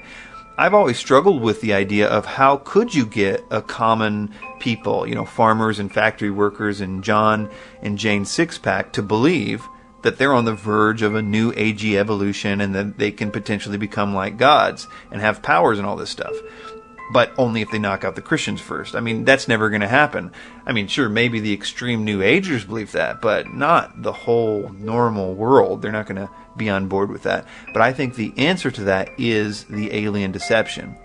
I've always struggled with the idea of how could you get a common people, farmers and factory workers and John and Jane Sixpack to believe that they're on the verge of a new agey evolution and that they can potentially become like gods and have powers and all this stuff. But only if they knock out the Christians first. That's never going to happen. Sure, maybe the extreme New Agers believe that, but not the whole normal world. They're not going to be on board with that. But I think the answer to that is the alien deception.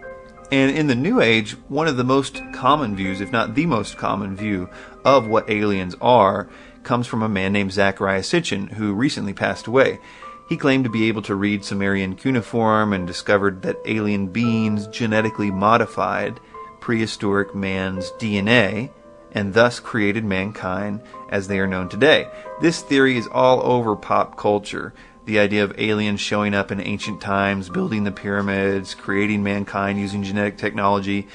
And in the New Age, one of the most common views, if not the most common view, of what aliens are, comes from a man named Zecharia Sitchin, who recently passed away. He claimed to be able to read Sumerian cuneiform and discovered that alien beings genetically modified prehistoric man's DNA and thus created mankind as they are known today. This theory is all over pop culture. The idea of aliens showing up in ancient times, building the pyramids, creating mankind using genetic technology.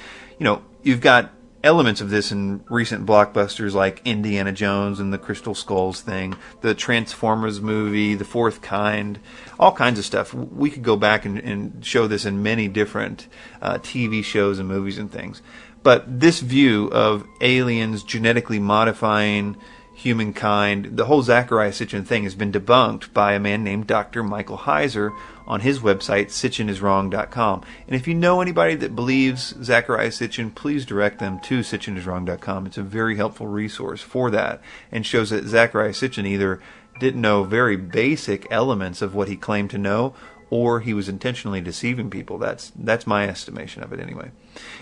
You've got elements of this in recent blockbusters like Indiana Jones and the Crystal Skulls thing, the Transformers movie, The Fourth Kind, all kinds of stuff. We could go back and show this in many different TV shows and movies and things. But this view of aliens genetically modifying humankind. The whole Zecharia Sitchin thing has been debunked by a man named Dr. Michael Heiser on his website, sitchiniswrong.com. And if you know anybody that believes Zecharia Sitchin, please direct them to sitchiniswrong.com. It's a very helpful resource for that, and shows that Zecharia Sitchin either didn't know very basic elements of what he claimed to know, or he was intentionally deceiving people. That's my estimation of it anyway.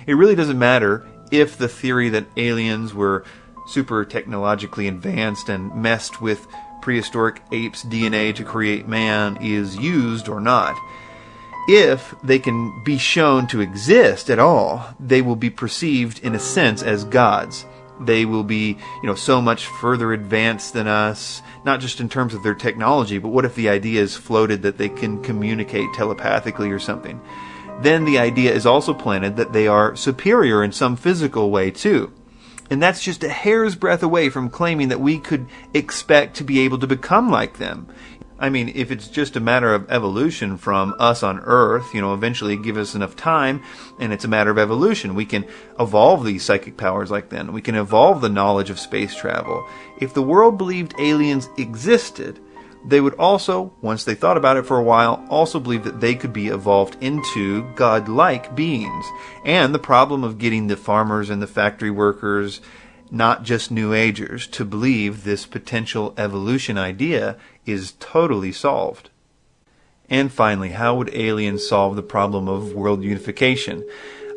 It really doesn't matter if the theory that aliens were super technologically advanced and messed with prehistoric apes' DNA to create man is used or not. If they can be shown to exist at all, they will be perceived in a sense as gods. They will be, so much further advanced than us, not just in terms of their technology, but what if the idea is floated that they can communicate telepathically or something? Then the idea is also planted that they are superior in some physical way too. And that's just a hair's breadth away from claiming that we could expect to be able to become like them. I mean, if it's just a matter of evolution from us on Earth, eventually give us enough time, and it's a matter of evolution. We can evolve these psychic powers like them. We can evolve the knowledge of space travel. If the world believed aliens existed, they would also, once they thought about it for a while, also believe that they could be evolved into godlike beings. And the problem of getting the farmers and the factory workers, not just New Agers, to believe this potential evolution idea is totally solved. And finally, how would aliens solve the problem of world unification?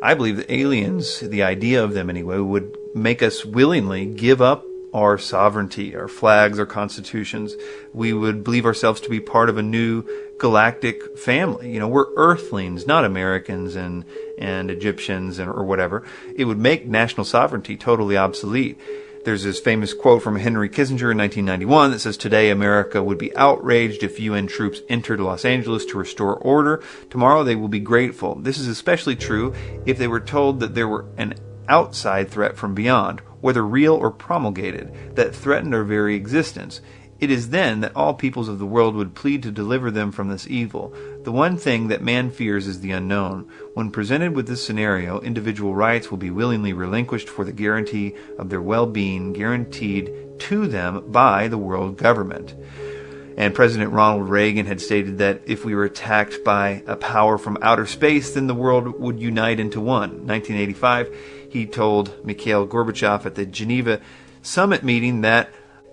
I believe that aliens, the idea of them anyway, would make us willingly give up our sovereignty, our flags, our constitutions. We would believe ourselves to be part of a new galactic family. We're Earthlings, not Americans and Egyptians or whatever. It would make national sovereignty totally obsolete. There's this famous quote from Henry Kissinger in 1991 that says, "Today America would be outraged if UN troops entered Los Angeles to restore order. Tomorrow they will be grateful." This is especially true if they were told that there were an outside threat from beyond, whether real or promulgated, that threatened our very existence. It is then that all peoples of the world would plead to deliver them from this evil. The one thing that man fears is the unknown. When presented with this scenario, individual rights will be willingly relinquished for the guarantee of their well-being, guaranteed to them by the world government. And President Ronald Reagan had stated that if we were attacked by a power from outer space, then the world would unite into one. In 1985, he told Mikhail Gorbachev at the Geneva summit meeting that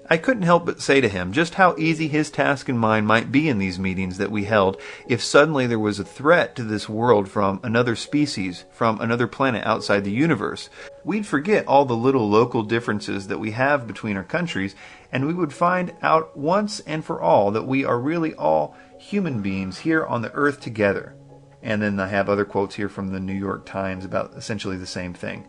I couldn't help but say to him just how easy his task and mine might be in these meetings that we held if suddenly there was a threat to this world from another species, from another planet outside the universe. We'd forget all the little local differences that we have between our countries, and we would find out once and for all that we are really all human beings here on the earth together. And then I have other quotes here from the New York Times about essentially the same thing.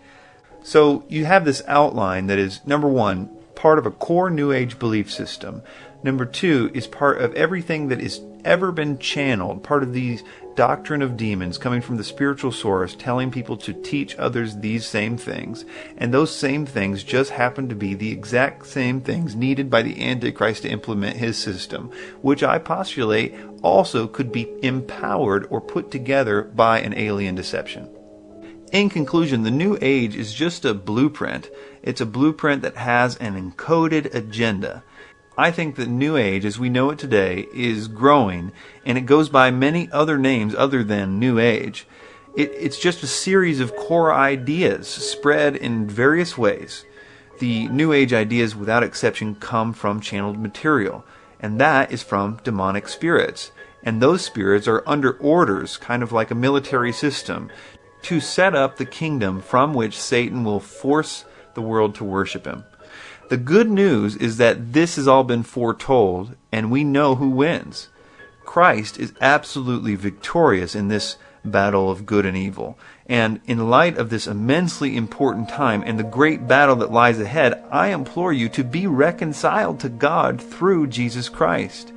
So you have this outline that is, number one, part of a core New Age belief system. Number two is part of everything that has ever been channeled, part of the doctrine of demons coming from the spiritual source, telling people to teach others these same things. And those same things just happen to be the exact same things needed by the Antichrist to implement his system, which I postulate also could be empowered or put together by an alien deception. In conclusion, the New Age is just a blueprint. It's a blueprint that has an encoded agenda. I think that New Age, as we know it today, is growing, and it goes by many other names other than New Age. It's just a series of core ideas spread in various ways. The New Age ideas, without exception, come from channeled material, and that is from demonic spirits. And those spirits are under orders, kind of like a military system, to set up the kingdom from which Satan will force the world to worship him. The good news is that this has all been foretold, and we know who wins. Christ is absolutely victorious in this battle of good and evil. And in light of this immensely important time and the great battle that lies ahead, I implore you to be reconciled to God through Jesus Christ.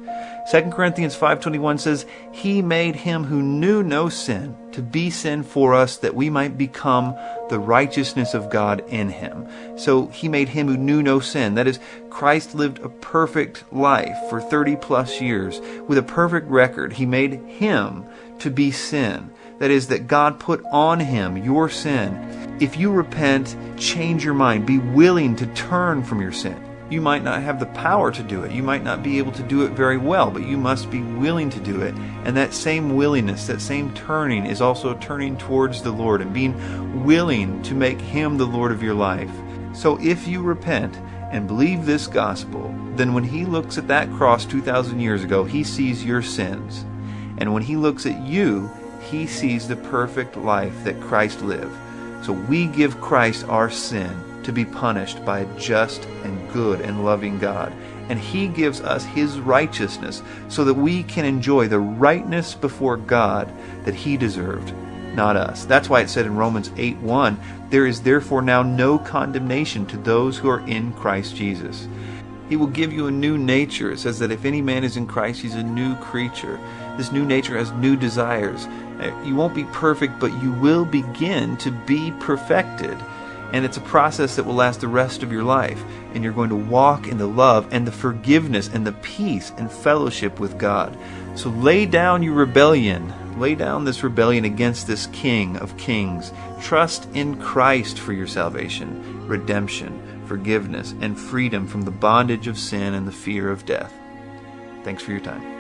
2 Corinthians 5:21 says, He made him who knew no sin to be sin for us, that we might become the righteousness of God in him. So he made him who knew no sin. That is, Christ lived a perfect life for 30 plus years with a perfect record. He made him to be sin. That is, that God put on him your sin. If you repent, change your mind, be willing to turn from your sin, You might not have the power to do it. You might not be able to do it very well, but you must be willing to do it. And that same willingness, that same turning is also turning towards the Lord and being willing to make Him the Lord of your life. So if you repent and believe this gospel, then when He looks at that cross 2,000 years ago, He sees your sins. And when He looks at you, He sees the perfect life that Christ lived. So we give Christ our sin to be punished by a just and good and loving God. And He gives us His righteousness so that we can enjoy the rightness before God that He deserved, not us. That's why it said in Romans 8:1, there is therefore now no condemnation to those who are in Christ Jesus. He will give you a new nature. It says that if any man is in Christ, he's a new creature. This new nature has new desires. You won't be perfect, but you will begin to be perfected. And it's a process that will last the rest of your life. And you're going to walk in the love and the forgiveness and the peace and fellowship with God. So lay down your rebellion. Lay down this rebellion against this King of Kings. Trust in Christ for your salvation, redemption, forgiveness, and freedom from the bondage of sin and the fear of death. Thanks for your time.